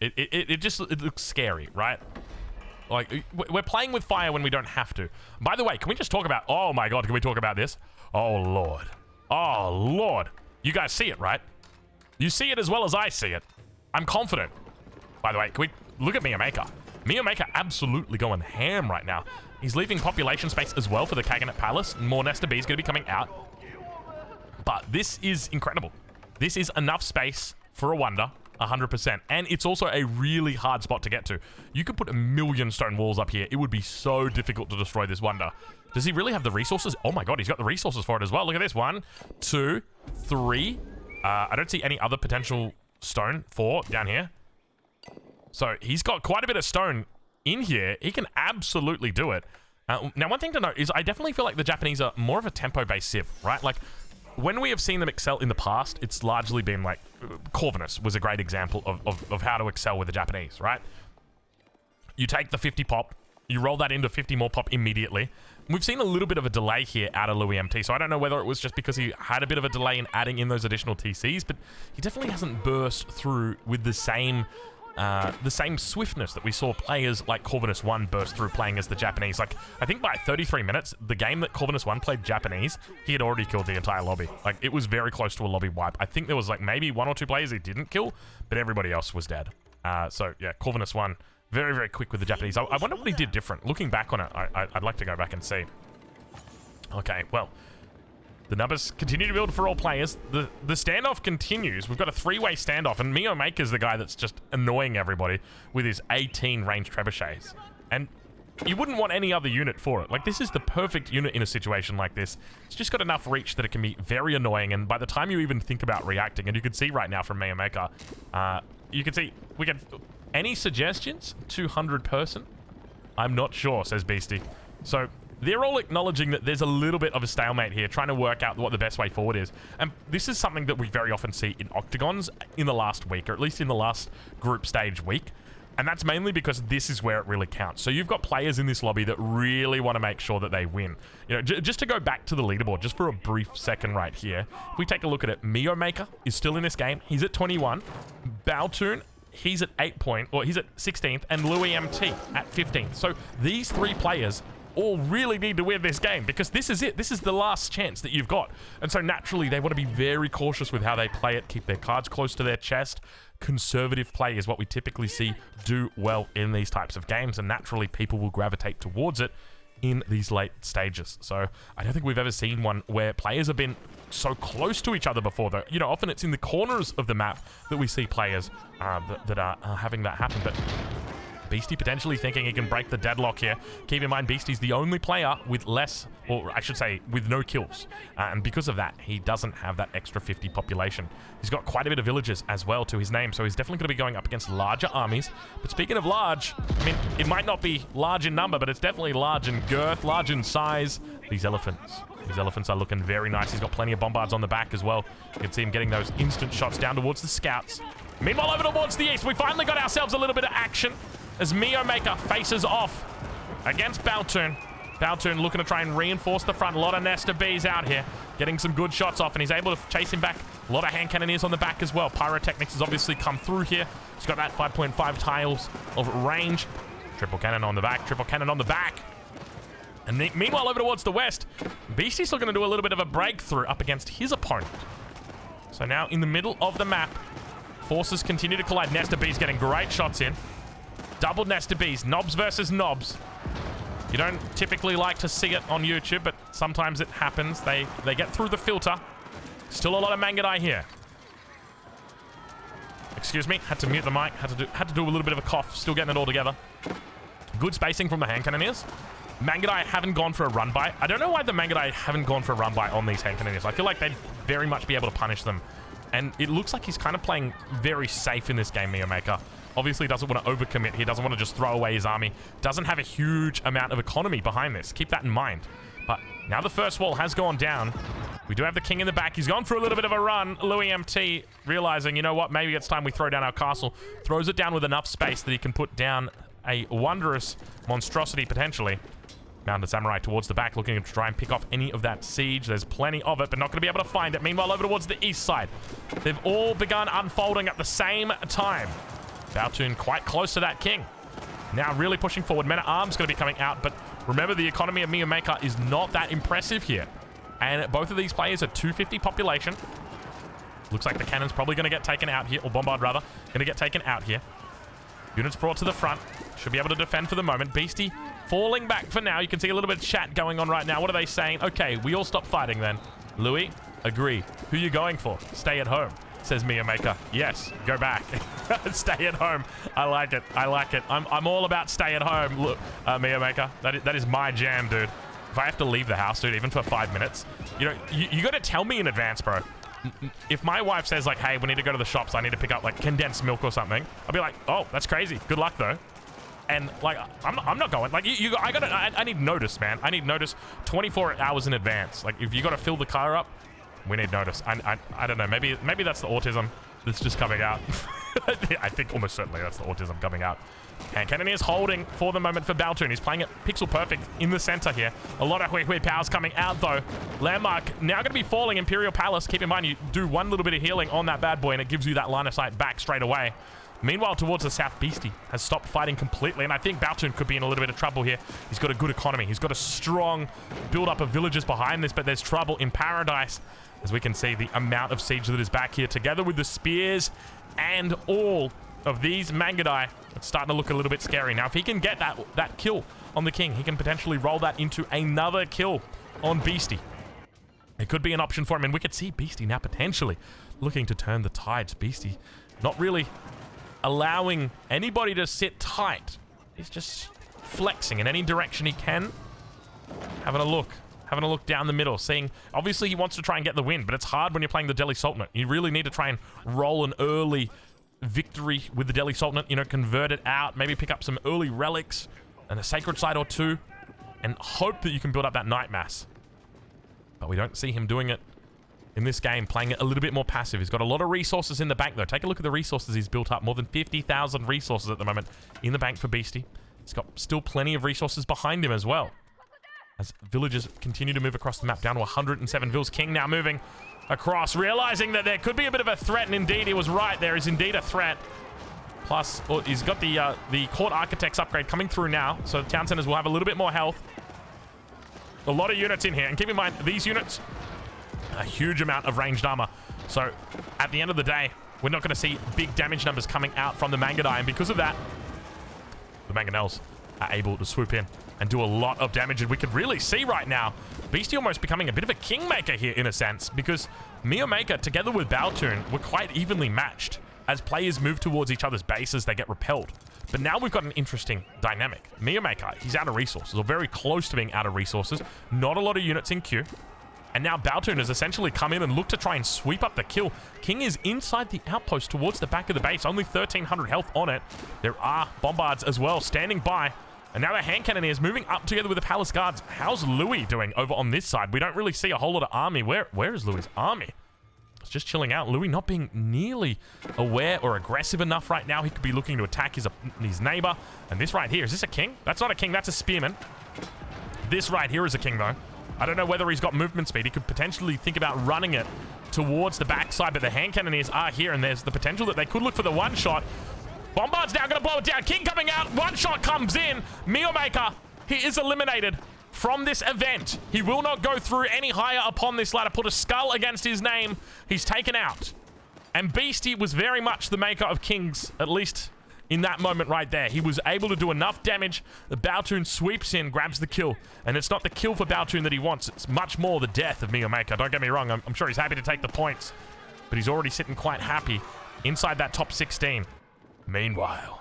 It just... It looks scary, right? Like, we're playing with fire when we don't have to. By the way, can we just talk about... Oh my god, can we talk about this? Oh lord. Oh lord. You guys see it, right? You see it as well as I see it. I'm confident. By the way, can we look at Miomaker? Miomaker absolutely going ham right now. He's leaving population space as well for the Kaganate Palace. More Nesta B's going to be coming out. But this is incredible. This is enough space for a wonder, 100%. And it's also a really hard spot to get to. You could put 1,000,000 stone walls up here. It would be so difficult to destroy this wonder. Does he really have the resources? Oh my god, he's got the resources for it as well. Look at this. 1, 2, 3... I don't see any other potential stone for down here. So he's got quite a bit of stone in here. He can absolutely do it. Now, one thing to note is I definitely feel like the Japanese are more of a tempo-based civ, right? Like, when we have seen them excel in the past, it's largely been like... Corvinus was a great example of how to excel with the Japanese, right? You take the 50 pop, you roll that into 50 more pop immediately. We've seen a little bit of a delay here out of Louis MT, so I don't know whether it was just because he had a bit of a delay in adding in those additional TCs, but he definitely hasn't burst through with the same swiftness that we saw players like Corvinus 1 burst through playing as the Japanese. Like, I think by 33 minutes, the game that Corvinus 1 played Japanese, he had already killed the entire lobby. Like, it was very close to a lobby wipe. I think there was like maybe 1 or 2 players he didn't kill, but everybody else was dead. So yeah, Corvinus 1... Very, very quick with the Japanese. I wonder what he did different. Looking back on it, I'd like to go back and see. Okay, well, the numbers continue to build for all players. The standoff continues. We've got a 3-way standoff, and Miomaker's the guy that's just annoying everybody with his 18 ranged trebuchets. And you wouldn't want any other unit for it. Like, this is the perfect unit in a situation like this. It's just got enough reach that it can be very annoying, and by the time you even think about reacting, and you can see right now from Miomaker, you can see we can... Any suggestions? 200 person? I'm not sure, says Beastie. So they're all acknowledging that there's a little bit of a stalemate here, trying to work out what the best way forward is. And this is something that we very often see in octagons in the last week, or at least in the last group stage week. And that's mainly because this is where it really counts. So you've got players in this lobby that really want to make sure that they win. You know, just to go back to the leaderboard, just for a brief second right here, if we take a look at it, Miomaker is still in this game. He's at 21. Baltoon, he's at 16th, and Louis MT at 15th. So these 3 players all really need to win this game, because this is it. This is the last chance that you've got. And so naturally, they want to be very cautious with how they play it, keep their cards close to their chest. Conservative play is what we typically see do well in these types of games, and naturally people will gravitate towards it in these late stages. So I don't think we've ever seen one where players have been so close to each other before, though. You know, often it's in the corners of the map that we see players that are having that happen. But Beastie potentially thinking he can break the deadlock here. Keep in mind, Beastie's the only player with less, or I should say, with no kills. And because of that, he doesn't have that extra 50 population. He's got quite a bit of villages as well to his name, so he's definitely going to be going up against larger armies. But speaking of large, I mean, it might not be large in number, but it's definitely large in girth, large in size. These elephants are looking very nice. He's got plenty of bombards on the back as well. You can see him getting those instant shots down towards the scouts. Meanwhile, over towards the east, we finally got ourselves a little bit of action as Mio Maker faces off against Baltoon. Baltoon looking to try and reinforce the front. A lot of Nesta Bees out here getting some good shots off, and he's able to chase him back. A lot of hand cannoneers on the back as well. Pyrotechnics has obviously come through here. He's got that 5.5 tiles of range. Triple cannon on the back. Triple cannon on the back. And meanwhile, over towards the west, Beastie's looking to do a little bit of a breakthrough up against his opponent. So now in the middle of the map, forces continue to collide. Nesta Bees getting great shots in. Double Nesta Bees, knobs versus knobs. You don't typically like to see it on YouTube, but sometimes it happens. They get through the filter. Still a lot of Mangudai here. Excuse me, had to mute the mic. Had to do a little bit of a cough. Still getting it all together. Good spacing from the hand cannoneers. Mangudai haven't gone for a run by. I don't know why the Mangudai haven't gone for a run by on these hand cannoneers. I feel like they'd very much be able to punish them. And it looks like he's kind of playing very safe in this game, Mio Maker. Obviously doesn't want to overcommit. He doesn't want to just throw away his army. Doesn't have a huge amount of economy behind this. Keep that in mind. But now the first wall has gone down. We do have the king in the back. He's gone for a little bit of a run. Louis MT realizing, you know what, maybe it's time we throw down our castle. Throws it down with enough space that he can put down a wondrous monstrosity potentially. Mounted Samurai towards the back, looking to try and pick off any of that siege. There's plenty of it, but not going to be able to find it. Meanwhile, over towards the east side, they've all begun unfolding at the same time. Baltoon quite close to that king. Now really pushing forward. Men-at-Arms going to be coming out, but remember the economy of Mio Maker is not that impressive here. And both of these players are 250 population. Looks like the cannon's probably going to get taken out here, or bombard rather, going to get taken out here. Units brought to the front. Should be able to defend for the moment. Beastie falling back for now. You can see a little bit of chat going on right now. What are they saying? Okay, we all stop fighting then. Louis, agree. Who are you going for? Stay at home, says Mio Maker. Yes, go back. Stay at home. I like it. I like it. I'm all about stay at home. Look, Mio Maker, that is my jam, dude. If I have to leave the house, dude, even for 5 minutes, you know, you got to tell me in advance, bro. If my wife says like, hey, we need to go to the shops, I need to pick up like condensed milk or something, I'll be like, oh, that's crazy. Good luck though. And like, I'm not going. Like, I need notice, man. I need notice 24 hours in advance. Like, if you got to fill the car up, we need notice. I don't know. Maybe that's the autism that's just coming out. I think almost certainly that's the autism coming out. Hand Cannoneers holding for the moment for Baltoon. He's playing it pixel perfect in the center here. A lot of Hui powers coming out though. Landmark now going to be falling. Imperial Palace. Keep in mind you do one little bit of healing on that bad boy and it gives you that line of sight back straight away. Meanwhile, towards the south, Beastie has stopped fighting completely, and I think Baltoon could be in a little bit of trouble here. He's got a good economy. He's got a strong build-up of villages behind this, but there's trouble in Paradise. As we can see, the amount of siege that is back here, together with the spears and all of these Mangudai, it's starting to look a little bit scary. Now, if he can get that kill on the king, he can potentially roll that into another kill on Beastie. It could be an option for him, and we could see Beastie now potentially looking to turn the tides. Beastie not really allowing anybody to sit tight. He's just flexing in any direction he can. Having a look down the middle, seeing, obviously he wants to try and get the win, but it's hard when you're playing the Delhi Sultanate. You really need to try and roll an early victory with the Delhi Sultanate, you know, convert it out, maybe pick up some early relics and a sacred site or two, and hope that you can build up that Night Mass. But we don't see him doing it in this game, playing it a little bit more passive. He's got a lot of resources in the bank, though. Take a look at the resources he's built up. More than 50,000 resources at the moment in the bank for Beastie. He's got still plenty of resources behind him as well. As villagers continue to move across the map, down to 107 vills. King now moving across, realizing that there could be a bit of a threat, and indeed he was right. There is indeed a threat. Plus, well, he's got the Court Architects upgrade coming through now, so the town centers will have a little bit more health. A lot of units in here, and keep in mind, these units, a huge amount of ranged armor. So at the end of the day, we're not going to see big damage numbers coming out from the Mangudai, and because of that, the Mangonels are able to swoop in and do a lot of damage. And we can really see right now Beastie almost becoming a bit of a kingmaker here in a sense, because Mio Maker together with Baltoon were quite evenly matched. As players move towards each other's bases, they get repelled. But now we've got an interesting dynamic. Miyamaker, he's out of resources, or very close to being out of resources. Not a lot of units in queue. And now Baltoon has essentially come in and looked to try and sweep up the kill. King is inside the outpost towards the back of the base. Only 1,300 health on it. There are bombards as well standing by. And now the hand cannoneers moving up together with the palace guards. How's Louis doing over on this side? We don't really see a whole lot of army. Where is Louis' army? It's just chilling out. Louis not being nearly aware or aggressive enough right now. He could be looking to attack his neighbor. And this right here, is this a king? That's not a king, that's a spearman. This right here is a king though. I don't know whether he's got movement speed. He could potentially think about running it towards the backside, but the hand cannoneers are here, and there's the potential that they could look for the one shot. Bombard's now going to blow it down. King coming out. One shot comes in. Mealmaker, he is eliminated from this event. He will not go through any higher upon this ladder. Put a skull against his name. He's taken out. And Beastie was very much the maker of kings, at least in that moment right there. He was able to do enough damage. The Baltoon sweeps in, grabs the kill. And it's not the kill for Baltoon that he wants. It's much more the death of Mealmaker. Don't get me wrong. I'm sure he's happy to take the points. But he's already sitting quite happy inside that top 16. Meanwhile,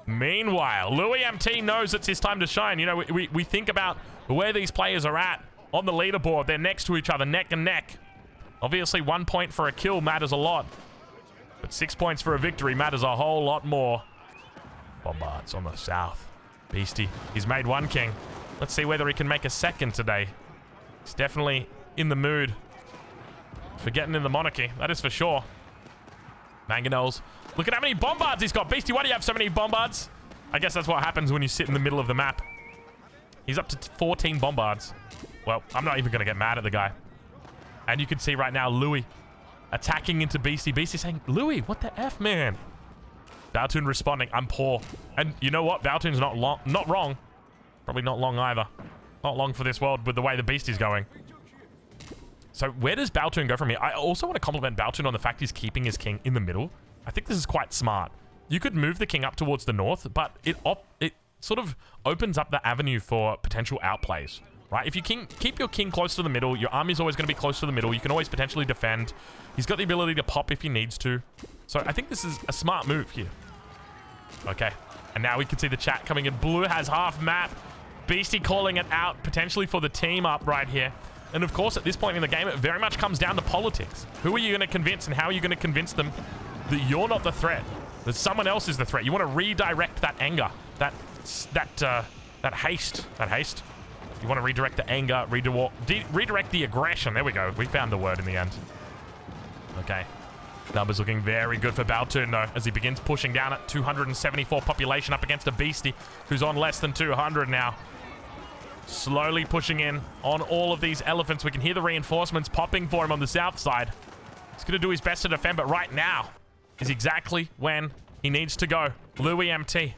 Louis MT knows it's his time to shine. You know, we think about where these players are at on the leaderboard. They're next to each other, neck and neck. Obviously, 1 point for a kill matters a lot. But 6 points for a victory matters a whole lot more. Bombards on the south. Beastie, he's made one king. Let's see whether he can make a second today. He's definitely in the mood for getting in the monarchy. That is for sure. Mangonels. Look at how many bombards he's got. Beastie, why do you have so many bombards? I guess that's what happens when you sit in the middle of the map. He's up to 14 bombards. Well, I'm not even going to get mad at the guy. And you can see right now Louis attacking into Beastie. Beastie saying, Louis, what the F, man? Baltoon responding, I'm poor. And you know what? Baltoon's not wrong. Probably not long either. Not long for this world with the way the Beastie's going. So where does Baltoon go from here? I also want to compliment Baltoon on the fact he's keeping his king in the middle. I think this is quite smart. You could move the king up towards the north, but it sort of opens up the avenue for potential outplays. Right, if you keep your king close to the middle, your army's always going to be close to the middle. You can always potentially defend. He's got the ability to pop if he needs to. So I think this is a smart move here. Okay, and now we can see the chat coming in. Blue has half map. Beastie calling it out, potentially for the team up right here. And of course, at this point in the game, it very much comes down to politics. Who are you going to convince, and how are you going to convince them that you're not the threat, that someone else is the threat? You want to redirect that anger, that haste. You want to redirect the anger, redirect the aggression. There we go. We found the word in the end. Okay. Numbers looking very good for Baltoon, though, as he begins pushing down at 274 population up against a Beastie who's on less than 200 now. Slowly pushing in on all of these elephants. We can hear the reinforcements popping for him on the south side. He's going to do his best to defend, but right now is exactly when he needs to go. Louis MT.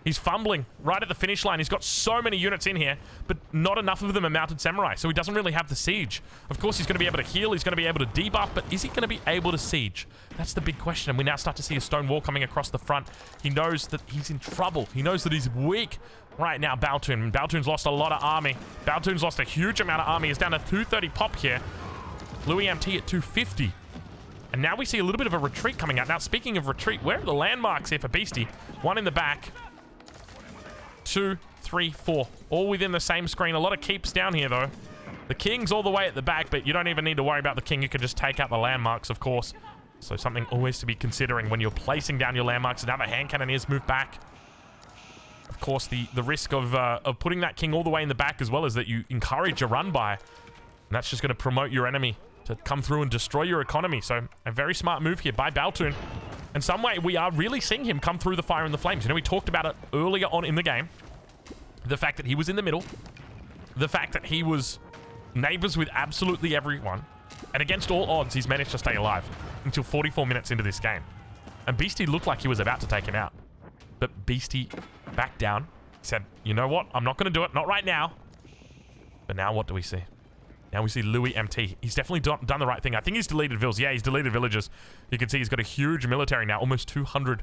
He's fumbling right at the finish line. He's got so many units in here, but not enough of them are mounted samurai, so he doesn't really have the siege. Of course, he's going to be able to heal. He's going to be able to debuff, but is he going to be able to siege? That's the big question. And we now start to see a stone wall coming across the front. He knows that he's in trouble. He knows that he's weak right now, Baltoon. Baltoon's lost a lot of army. Baltoon's lost a huge amount of army. He's down to 230 pop here. Louis MT at 250. And now we see a little bit of a retreat coming out. Now, speaking of retreat, where are the landmarks here for Beastie? One in the back. 2, 3, 4, all within the same screen. A lot of keeps down here, though. The king's all the way at the back, but you don't even need to worry about the king. You can just take out the landmarks, of course. So something always to be considering when you're placing down your landmarks. Now the hand cannoneers move back. Of course, the risk of putting that king all the way in the back as well is that you encourage a run by. And that's just going to promote your enemy to come through and destroy your economy. So a very smart move here by Baltoon. In some way, we are really seeing him come through the fire and the flames. You know, we talked about it earlier on in the game. The fact that he was in the middle. The fact that he was neighbors with absolutely everyone. And against all odds, he's managed to stay alive until 44 minutes into this game. And Beastie looked like he was about to take him out. But Beastie backed down. He said, you know what? I'm not going to do it. Not right now. But now what do we see? Now we see Louis MT. He's definitely done the right thing. I think he's deleted villas. Yeah, he's deleted villages. You can see he's got a huge military now. Almost 200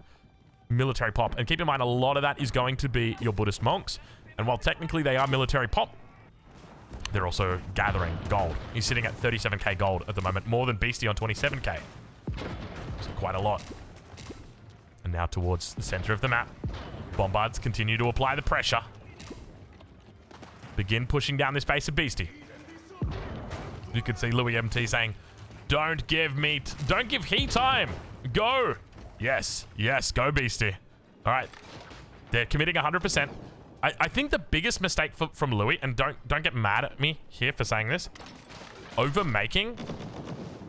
military pop. And keep in mind, a lot of that is going to be your Buddhist monks. And while technically they are military pop, they're also gathering gold. He's sitting at 37k gold at the moment. More than Beastie on 27k. So quite a lot. And now towards the center of the map. Bombards continue to apply the pressure. Begin pushing down this base of Beastie. You can see Louis MT saying, don't give he time. Go. Yes, go Beastie. All right. They're committing 100%. I think the biggest mistake from Louis, and don't get mad at me here for saying this, overmaking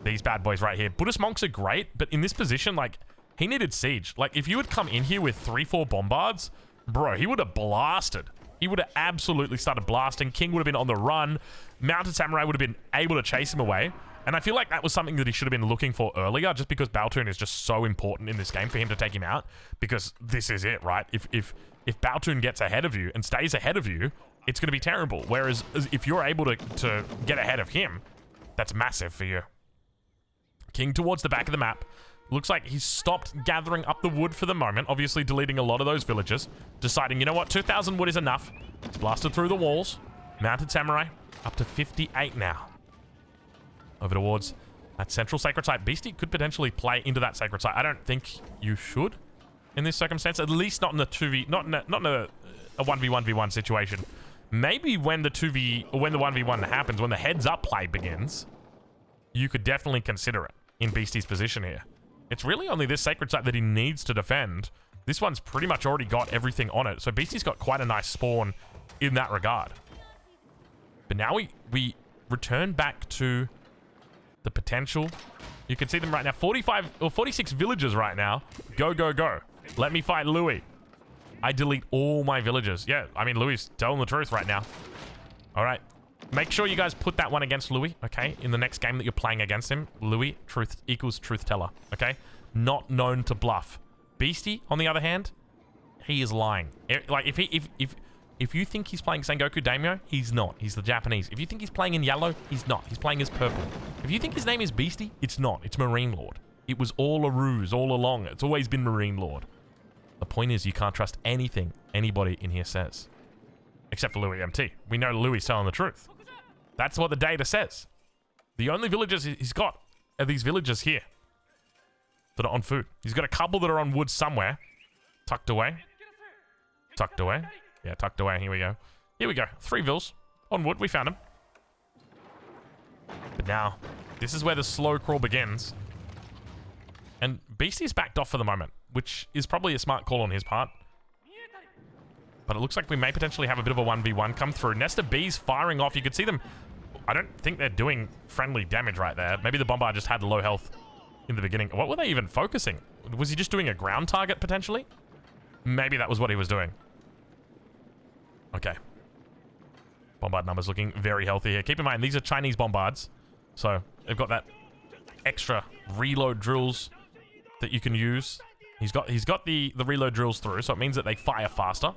these bad boys right here. Buddhist monks are great, but in this position, like, he needed siege. Like, if you had come in here with 3-4 bombards, bro, he would have blasted. He would have absolutely started blasting. King would have been on the run. Mounted Samurai would have been able to chase him away. And I feel like that was something that he should have been looking for earlier, just because Baltoon is just so important in this game for him to take him out. Because this is it, right? If Baltoon gets ahead of you and stays ahead of you, it's going to be terrible. Whereas if you're able to get ahead of him, that's massive for you. King towards the back of the map. Looks like he's stopped gathering up the wood for the moment, obviously deleting a lot of those villages, deciding, you know what, 2,000 wood is enough. It's blasted through the walls. Mounted Samurai, up to 58 now. Over towards that central sacred site. Beastie could potentially play into that sacred site. I don't think you should in this circumstance, at least not in the 2v, not in a 1v1v1 situation. Maybe when the 1v1 happens, when the heads up play begins, you could definitely consider it in Beastie's position here. It's really only this sacred site that he needs to defend. This one's pretty much already got everything on it. So Beastie's got quite a nice spawn in that regard. But now we return back to the potential. You can see them right now. 45 or 46 villagers right now. Go, go, go. Let me fight Louis. I delete all my villagers. Yeah, I mean, Louis is telling the truth right now. All right. Make sure you guys put that one against Louis, okay? In the next game that you're playing against him, Louis truth equals truth teller, okay? Not known to bluff. Beastie, on the other hand, he is lying. Like if you think he's playing Sengoku Daimyo, he's not. He's the Japanese. If you think he's playing in yellow, he's not. He's playing as purple. If you think his name is Beastie, it's not. It's Marine Lord. It was all a ruse all along. It's always been Marine Lord. The point is, you can't trust anything anybody in here says. Except for Louis MT. We know Louis is telling the truth. That's what the data says. The only villagers he's got are these villagers here that are on food. He's got a couple that are on wood somewhere. Tucked away. Tucked away. Yeah, tucked away. Here we go. Here we go. 3 vills on wood. We found him. But now, this is where the slow crawl begins. And Beastie's backed off for the moment, which is probably a smart call on his part. But it looks like we may potentially have a bit of a 1v1 come through. Nest of bees firing off. You can see them. I don't think they're doing friendly damage right there. Maybe the Bombard just had low health in the beginning. What were they even focusing? Was he just doing a ground target, potentially? Maybe that was what he was doing. Okay. Bombard numbers looking very healthy here. Keep in mind, these are Chinese Bombards. So, they've got that extra reload drills that you can use. He's got the reload drills through, so it means that they fire faster.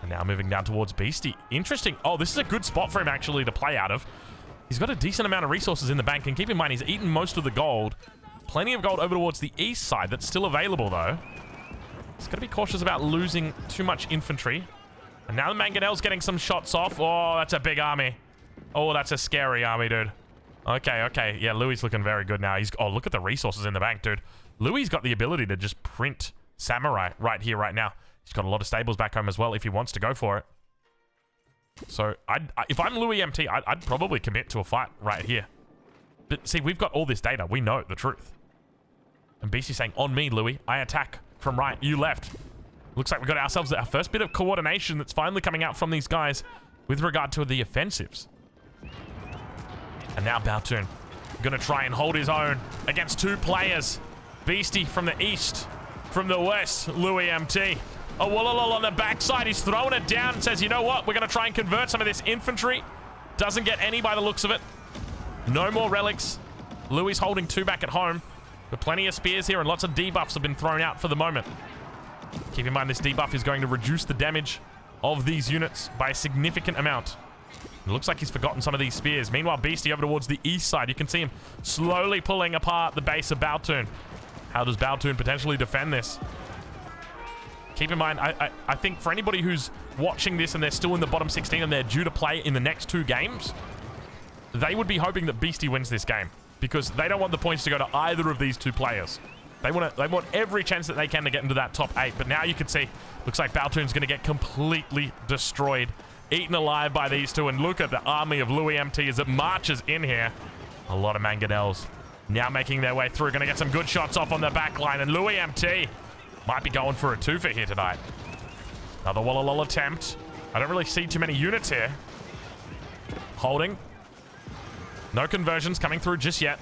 And now moving down towards Beastie. Interesting. Oh, this is a good spot for him, actually, to play out of. He's got a decent amount of resources in the bank, and keep in mind, he's eaten most of the gold. Plenty of gold over towards the east side that's still available, though. He's got to be cautious about losing too much infantry. And now the Mangonel's getting some shots off. Oh, that's a big army. Oh, that's a scary army, dude. Okay, okay. Yeah, Louis is looking very good now. Oh, look at the resources in the bank, dude. Louis got the ability to just print samurai right here, right now. He's got a lot of stables back home as well if he wants to go for it. So, if I'm Louis MT, I'd probably commit to a fight right here. But see, we've got all this data. We know the truth. And Beastie's saying, on me, Louis. I attack from right. You left. Looks like we got ourselves our first bit of coordination that's finally coming out from these guys with regard to the offensives. And now Baltoon gonna try and hold his own against 2 players. Beastie from the east, from the west, Louis MT. Oh, Wololol on the backside. He's throwing it down and says, you know what? We're going to try and convert some of this infantry. Doesn't get any by the looks of it. No more relics. Louis holding 2 back at home. But plenty of spears here and lots of debuffs have been thrown out for the moment. Keep in mind this debuff is going to reduce the damage of these units by a significant amount. It looks like he's forgotten some of these spears. Meanwhile, Beastie over towards the east side. You can see him slowly pulling apart the base of Baltoon. How does Baltoon potentially defend this? Keep in mind, I think for anybody who's watching this and they're still in the bottom 16 and they're due to play in the next 2 games, they would be hoping that Beastie wins this game because they don't want the points to go to either of these 2 players. They want every chance that they can to get into that top 8. But now you can see, looks like Baltoon's going to get completely destroyed, eaten alive by these two. And look at the army of Louis MT as it marches in here. A lot of mangonels now making their way through. Going to get some good shots off on the back line. And Louis MT might be going for a 2-for here tonight. Another Walla Lolla attempt. I don't really see too many units here. Holding. No conversions coming through just yet.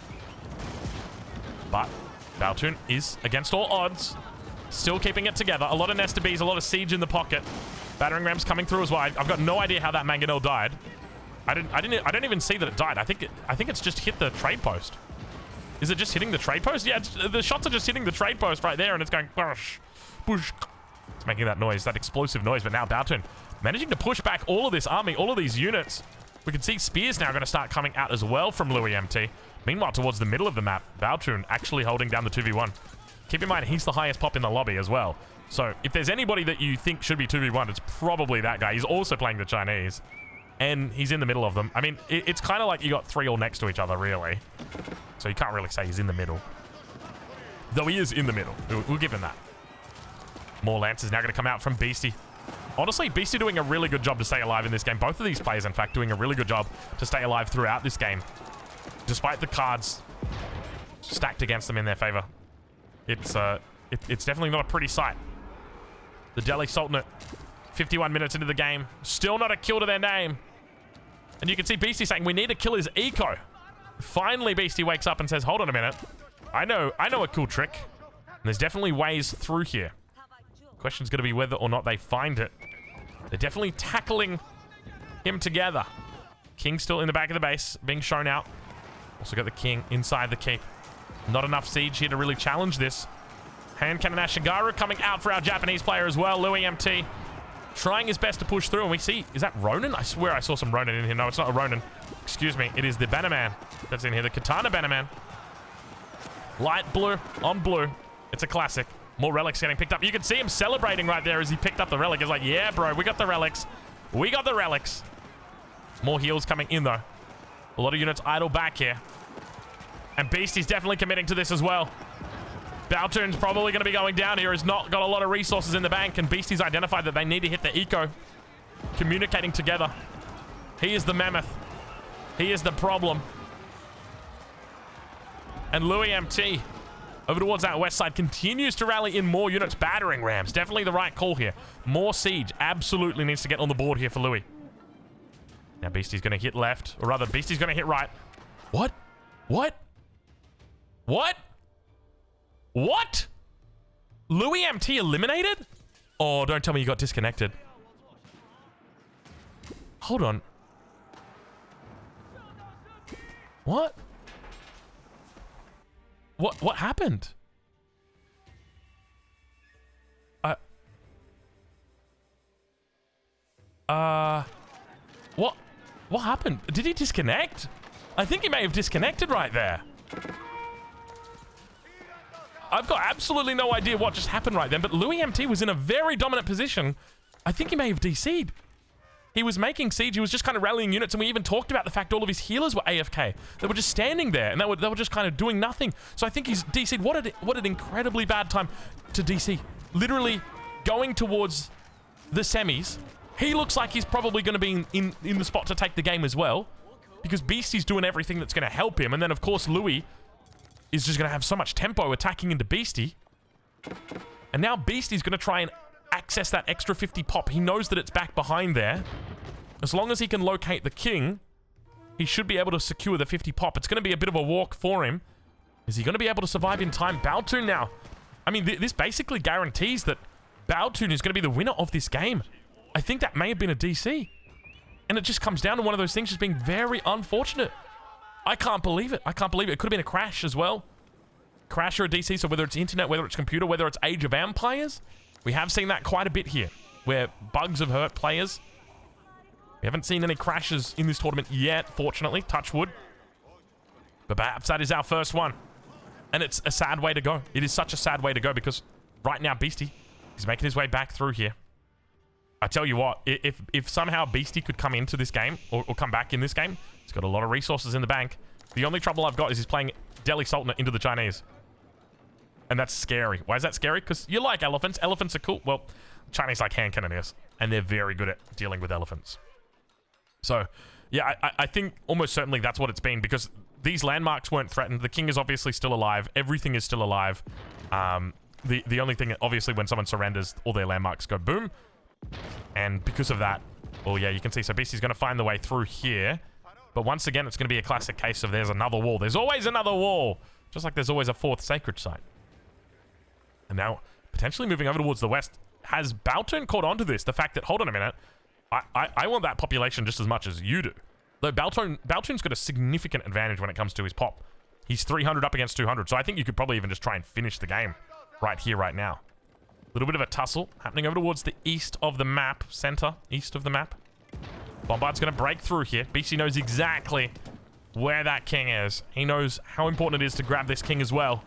But Baltoon is against all odds. Still keeping it together. A lot of Nesta Bees, a lot of siege in the pocket. Battering rams coming through as well. I've got no idea how that mangonel died. I don't even see that it died. I think it's just hit the trade post. Is it just hitting the trade post? Yeah, the shots are just hitting the trade post right there, and it's going bush, bush. It's making that noise, that explosive noise. But now Baltoon managing to push back all of this army, all of these units. We can see spears now going to start coming out as well from Louis MT. Meanwhile, towards the middle of the map, Baltoon actually holding down the 2v1. Keep in mind, he's the highest pop in the lobby as well. So if there's anybody that you think should be 2v1, it's probably that guy. He's also playing the Chinese. And he's in the middle of them. I mean, it's kind of like you got 3 all next to each other, really. So you can't really say he's in the middle. Though he is in the middle. We'll give him that. More Lancers now going to come out from Beastie. Honestly, Beastie doing a really good job to stay alive in this game. Both of these players, in fact, doing a really good job to stay alive throughout this game. Despite the cards stacked against them in their favor. It's definitely not a pretty sight. The Delhi Sultanate, 51 minutes into the game. Still not a kill to their name. And you can see Beastie saying, we need to kill his eco. Finally, Beastie wakes up and says, hold on a minute. I know a cool trick. And there's definitely ways through here. Question's going to be whether or not they find it. They're definitely tackling him together. King still in the back of the base, being shown out. Also got the king inside the keep. Not enough siege here to really challenge this. Hand cannon Ashigaru coming out for our Japanese player as well. Louis MT trying his best to push through. And we see, is that Ronin? I swear I saw some Ronin in here. No, it's not a Ronin. Excuse me. It is the Bannerman that's in here. The Katana Bannerman. Light blue on blue. It's a classic. More relics getting picked up. You can see him celebrating right there as he picked up the relic. He's like, yeah, bro, we got the relics. We got the relics. More heals coming in, though. A lot of units idle back here. And Beastie's definitely committing to this as well. Baltoon's probably going to be going down here. He's not got a lot of resources in the bank. And Beastie's identified that they need to hit the eco. Communicating together. He is the mammoth. He is the problem. And Louis MT over towards that west side continues to rally in more units. Battering rams. Definitely the right call here. More siege. Absolutely needs to get on the board here for Louis. Now Beastie's going to hit left. Or rather, Beastie's going to hit right. What? What? What? What? Louis MT eliminated? Oh, don't tell me you got disconnected. Hold on. What? What happened? What happened? Did he disconnect? I think he may have disconnected right there. I've got absolutely no idea what just happened right then, but Louis MT was in a very dominant position. I think he may have DC'd. He was making siege. He was just kind of rallying units, and we even talked about the fact all of his healers were AFK. They were just standing there, and they were just kind of doing nothing. So I think he's DC'd. What an incredibly bad time to DC. Literally going towards the semis. He looks like he's probably going to be in the spot to take the game as well, because Beastie's doing everything that's going to help him. And then, of course, Louis is just going to have so much tempo attacking into Beastie. And now Beastie's going to try and access that extra 50 pop. He knows that it's back behind there. As long as he can locate the king, he should be able to secure the 50 pop. It's going to be a bit of a walk for him. Is he going to be able to survive in time? Baltoon now. I mean, this basically guarantees that Baltoon is going to be the winner of this game. I think that may have been a DC. And it just comes down to one of those things just being very unfortunate. I can't believe it. I can't believe it. It could have been a crash as well. Crash or a DC, so whether it's internet, whether it's computer, whether it's Age of Empires. We have seen that quite a bit here, where bugs have hurt players. We haven't seen any crashes in this tournament yet, fortunately. Touch wood. But perhaps that is our first one. And it's a sad way to go. It is such a sad way to go, because right now Beastie is making his way back through here. I tell you what, if somehow Beastie could come into this game, or come back in this game, he's got a lot of resources in the bank. The only trouble I've got is he's playing Delhi Sultanate into the Chinese. And that's scary. Why is that scary? Because you like elephants. Elephants are cool. Well, Chinese like hand cannoneers, and they're very good at dealing with elephants. So, yeah, I think almost certainly that's what it's been, because these landmarks weren't threatened. The king is obviously still alive. Everything is still alive. The only thing, obviously, when someone surrenders, all their landmarks go boom. And because of that, well, yeah, you can see, so Beastie's going to find the way through here. But once again, it's going to be a classic case of there's another wall. There's always another wall. Just like there's always a fourth sacred site. And now, potentially moving over towards the west, has Baltun caught on to this? The fact that, hold on a minute, I want that population just as much as you do. Though Baltun's got a significant advantage when it comes to his pop. He's 300 up against 200, so I think you could probably even just try and finish the game right here, right now. A little bit of a tussle happening over towards the east of the map, east of the map. Bombard's going to break through here. Beastie knows exactly where that king is. He knows how important it is to grab this king as well.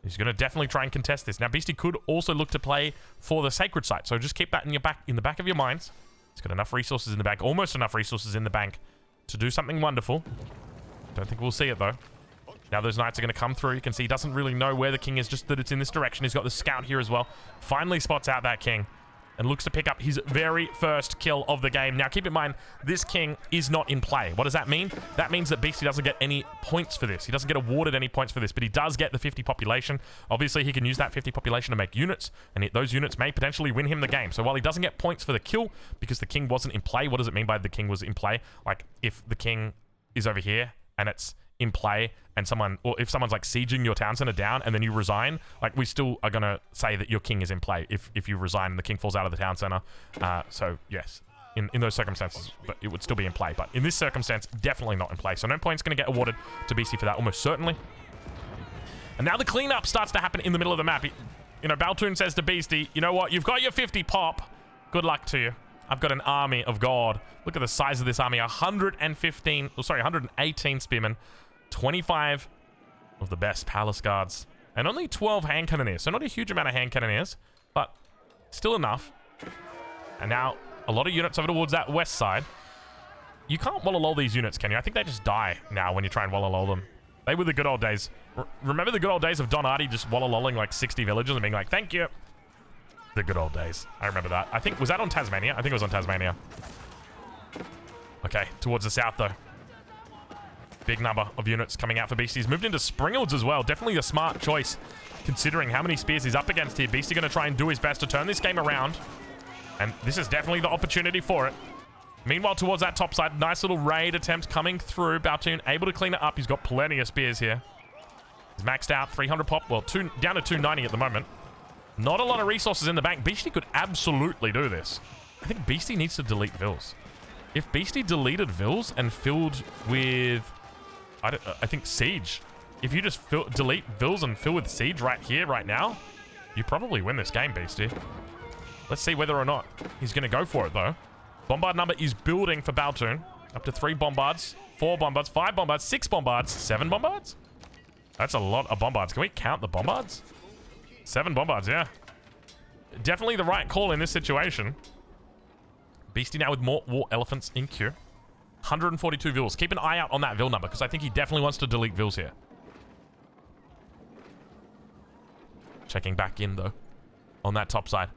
He's going to definitely try and contest this. Now, Beastie could also look to play for the sacred site, so just keep that in the back of your minds. He's got enough resources in the bank, almost enough resources in the bank to do something wonderful. Don't think we'll see it, though. Now those knights are going to come through. You can see he doesn't really know where the king is, just that it's in this direction. He's got the scout here as well. Finally spots out that king and looks to pick up his very first kill of the game. Now, keep in mind, this king is not in play. What does that mean? That means that Beastie doesn't get any points for this. He doesn't get awarded any points for this, but he does get the 50 population. Obviously, he can use that 50 population to make units, and those units may potentially win him the game. So while he doesn't get points for the kill because the king wasn't in play, what does it mean by the king was in play? Like, if the king is over here and it's in play, and if someone's like sieging your town center down and then you resign, like, we still are gonna say that your king is in play if you resign and the king falls out of the town center. So yes, in those circumstances, but it would still be in play. But in this circumstance, definitely not in play. So no points gonna get awarded to BC for that, almost certainly. And now the cleanup starts to happen in the middle of the map. Baltun says to Beastie, you know what, you've got your 50 pop. Good luck to you. I've got an army of God. Look at the size of this army. 118 spearmen, 25 of the best palace guards, and only 12 hand cannoneers. So not a huge amount of hand cannoneers, but still enough. And now a lot of units over towards that west side. You can't walla-lol these units, can you? I think they just die now when you try and walla-lol them. They were the good old days. Remember the good old days of Don Artie just walla-lolling like 60 villages and being like, thank you. The good old days. I remember that. I think, was that on Tasmania? I think it was on Tasmania. Okay, towards the south though. Big number of units coming out for Beastie. He's moved into Springfields as well. Definitely a smart choice, considering how many spears he's up against here. Beastie going to try and do his best to turn this game around. And this is definitely the opportunity for it. Meanwhile, towards that top side, nice little raid attempt coming through. Baltun able to clean it up. He's got plenty of spears here. He's maxed out, 300 pop. Well, down to 290 at the moment. Not a lot of resources in the bank. Beastie could absolutely do this. I think Beastie needs to delete Vills. If Beastie deleted Vills and filled with, I think, Siege. If you just delete Vills and fill with Siege right here, right now, you probably win this game, Beastie. Let's see whether or not he's going to go for it, though. Bombard number is building for Baltun. Up to 3 bombards, 4 bombards, 5 bombards, 6 bombards, 7 bombards? That's a lot of bombards. Can we count the bombards? 7 bombards, yeah. Definitely the right call in this situation. Beastie now with more war elephants in queue. 142 Vills. Keep an eye out on that Vill number, because I think he definitely wants to delete Vills here. Checking back in, though, on that top side.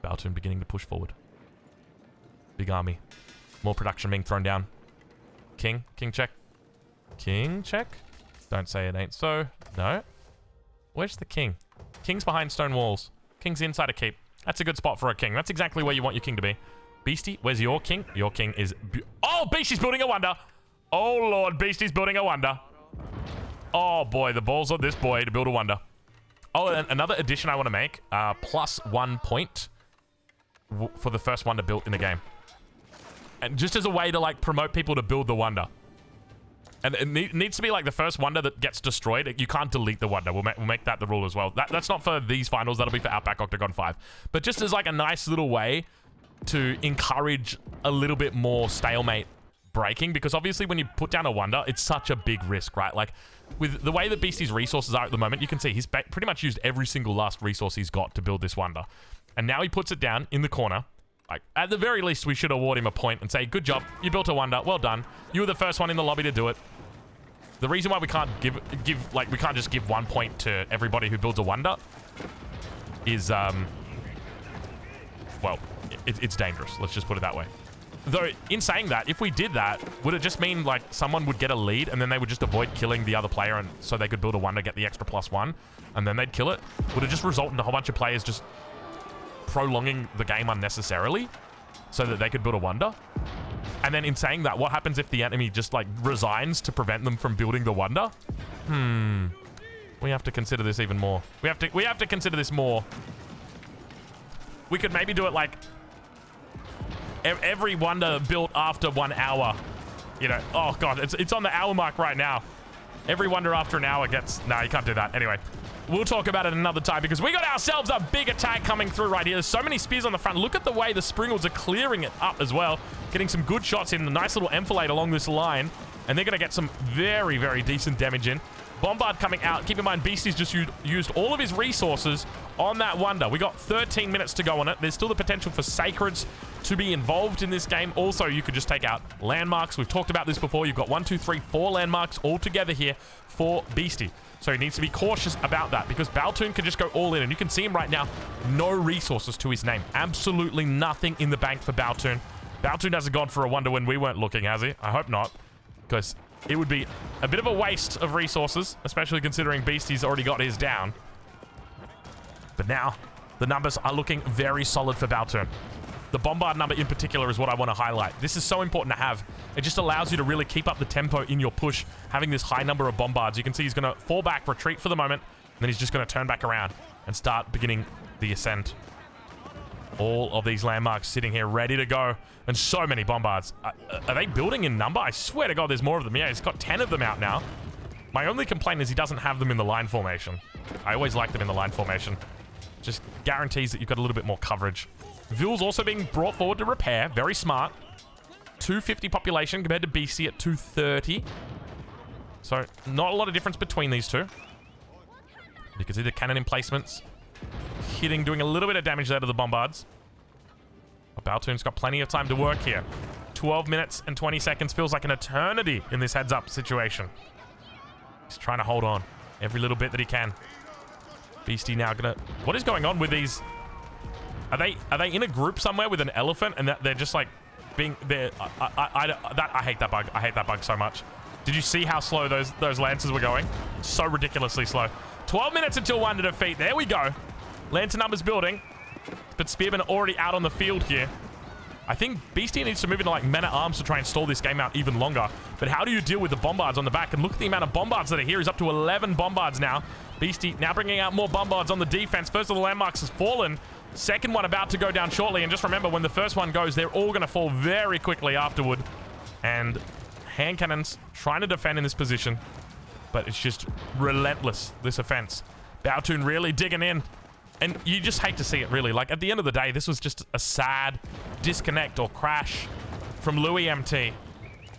Baltun beginning to push forward. Big army. More production being thrown down. King check. King check. Don't say it ain't so. No. Where's the king? King's behind stone walls. King's inside a keep. That's a good spot for a king. That's exactly where you want your king to be. Beastie, where's your king? Your king is... Oh, Beastie's building a wonder. Oh, Lord, Beastie's building a wonder. Oh, boy, the balls on this boy to build a wonder. Oh, and another addition I want to make. +1 point for the first wonder built in the game. And just as a way to, like, promote people to build the wonder. And it needs to be like the first wonder that gets destroyed. You can't delete the wonder. We'll make that the rule as well. That's not for these finals. That'll be for Outback Octagon 5. But just as like a nice little way to encourage a little bit more stalemate breaking. Because obviously when you put down a wonder, it's such a big risk, right? Like with the way that Beastie's resources are at the moment, you can see he's pretty much used every single last resource he's got to build this wonder. And now he puts it down in the corner. Like, at the very least, we should award him a point and say, good job, you built a wonder, well done. You were the first one in the lobby to do it. The reason why we can't we can't just give 1 point to everybody who builds a wonder is, well, it's dangerous. Let's just put it that way. Though, in saying that, if we did that, would it just mean, like, someone would get a lead and then they would just avoid killing the other player and so they could build a wonder, get the extra +1, and then they'd kill it? Would it just result in a whole bunch of players just prolonging the game unnecessarily so that they could build a wonder? And then in saying that, what happens if the enemy just, like, resigns to prevent them from building the wonder? We have to consider this even more. We have to consider this more. We could maybe do it, like, every wonder built after 1 hour. You know, oh god, it's on the hour mark right now. Every wonder after an hour gets... Nah, you can't do that. Anyway, we'll talk about it another time because we got ourselves a big attack coming through right here. There's so many spears on the front. Look at the way the Springles are clearing it up as well. Getting some good shots in. A nice little enfilade along this line. And they're going to get some very, very decent damage in. Bombard coming out. Keep in mind, Beastie's just used all of his resources on that wonder. We got 13 minutes to go on it. There's still the potential for Sacreds to be involved in this game. Also, you could just take out landmarks. We've talked about this before. You've got 1, 2, 3, 4 landmarks all together here for Beastie. So he needs to be cautious about that because Baltoon can just go all in. And you can see him right now. No resources to his name. Absolutely nothing in the bank for Baltoon. Baltoon hasn't gone for a wonder when we weren't looking, has he? I hope not. Because it would be a bit of a waste of resources, especially considering Beastie's already got his down. But now, the numbers are looking very solid for Baltoon. The Bombard number in particular is what I want to highlight. This is so important to have. It just allows you to really keep up the tempo in your push, having this high number of Bombards. You can see he's going to fall back, retreat for the moment, and then he's just going to turn back around and start beginning the ascent. All of these landmarks sitting here ready to go. And so many Bombards. Are they building in number? I swear to God there's more of them. Yeah, he's got 10 of them out now. My only complaint is he doesn't have them in the line formation. I always like them in the line formation. Just guarantees that you've got a little bit more coverage. Vil's also being brought forward to repair. Very smart. 250 population compared to BC at 230. So, not a lot of difference between these two. You can see the cannon emplacements. Hitting, doing a little bit of damage there to the Bombards. Baltoon's got plenty of time to work here. 12 minutes and 20 seconds feels like an eternity in this heads-up situation. He's trying to hold on every little bit that he can. Beastie now gonna... What is going on with these... Are they in a group somewhere with an elephant and that they're just like being... I hate that bug. I hate that bug so much. Did you see how slow those lances were going? So ridiculously slow. 12 minutes until one to defeat. There we go. Lancer numbers building. But Spearmen are already out on the field here. I think Beastie needs to move into like men-at-arms to try and stall this game out even longer. But how do you deal with the Bombards on the back? And look at the amount of Bombards that are here. He's up to 11 Bombards now. Beastie now bringing out more Bombards on the defense. First of the landmarks has fallen. Second one about to go down shortly. And just remember, when the first one goes, they're all going to fall very quickly afterward. And hand cannons trying to defend in this position. But it's just relentless, this offense. Baltoon really digging in. And you just hate to see it, really. Like, at the end of the day, this was just a sad disconnect or crash from Louis MT.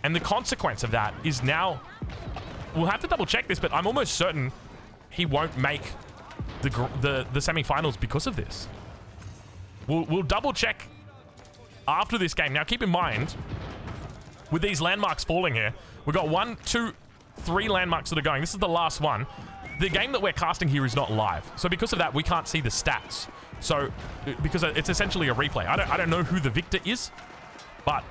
And the consequence of that is now... We'll have to double-check this, but I'm almost certain he won't make the semi-finals because of this. We'll double-check after this game. Now, keep in mind, with these landmarks falling here, we've got 1, 2, 3 landmarks that are going. This is the last one. The game that we're casting here is not live. So because of that, we can't see the stats. So, because it's essentially a replay. I don't know who the victor is, but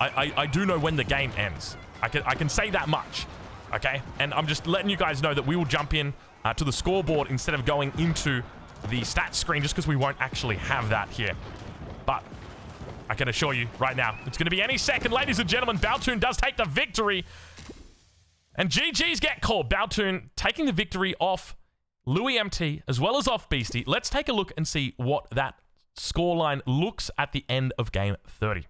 I do know when the game ends. I can say that much, okay? And I'm just letting you guys know that we will jump in to the scoreboard instead of going into the stats screen just because we won't actually have that here. But I can assure you right now, it's going to be any second. Ladies and gentlemen, Baltoon does take the victory. And GGs get called. Baltoon taking the victory off Louis MT as well as off Beastie. Let's take a look and see what that scoreline looks at the end of game 30.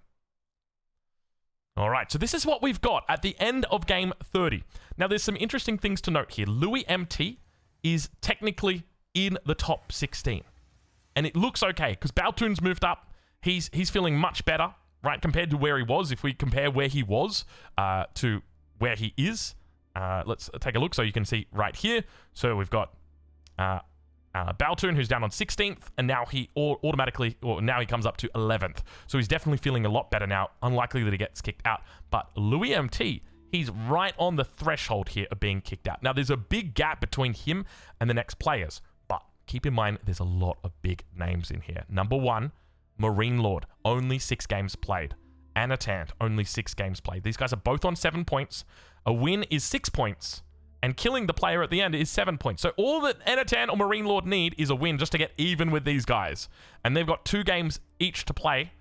All right, so this is what we've got at the end of game 30. Now, there's some interesting things to note here. Louis MT is technically in the top 16. And it looks okay because Baltoon's moved up. He's feeling much better, right, compared to where he was. If we compare where he was to where he is. Let's take a look so you can see right here. So we've got Baltoon, who's down on 16th, and now he now he comes up to 11th. So he's definitely feeling a lot better now. Unlikely that he gets kicked out. But Louis MT He's right on the threshold here of being kicked out. Now, there's a big gap between him and the next players, but keep in mind there's a lot of big names in here. Number 1, Marine Lord, only 6 games played. Anatan, only 6 games played. These guys are both on 7 points. A win is 6 points, and killing the player at the end is 7 points. So all that Anatan or Marine Lord need is a win just to get even with these guys. And they've got 2 games each to play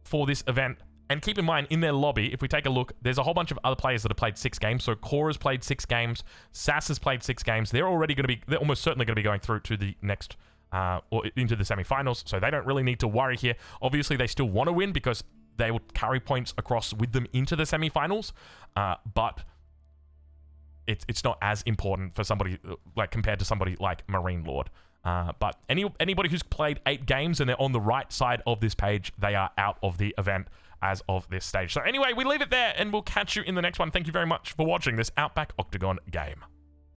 for this event. And keep in mind, in their lobby, if we take a look, there's a whole bunch of other players that have played 6 games. So Cora's played 6 games. Sass has played 6 games. They're almost certainly going to be going through to the next, or into the semifinals. So they don't really need to worry here. Obviously, they still want to win because they will carry points across with them into the semifinals. But it's not as important for somebody, like compared to somebody like Marine Lord. But anybody who's played 8 games and they're on the right side of this page, they are out of the event as of this stage. So anyway, we leave it there and we'll catch you in the next one. Thank you very much for watching this Outback Octagon game.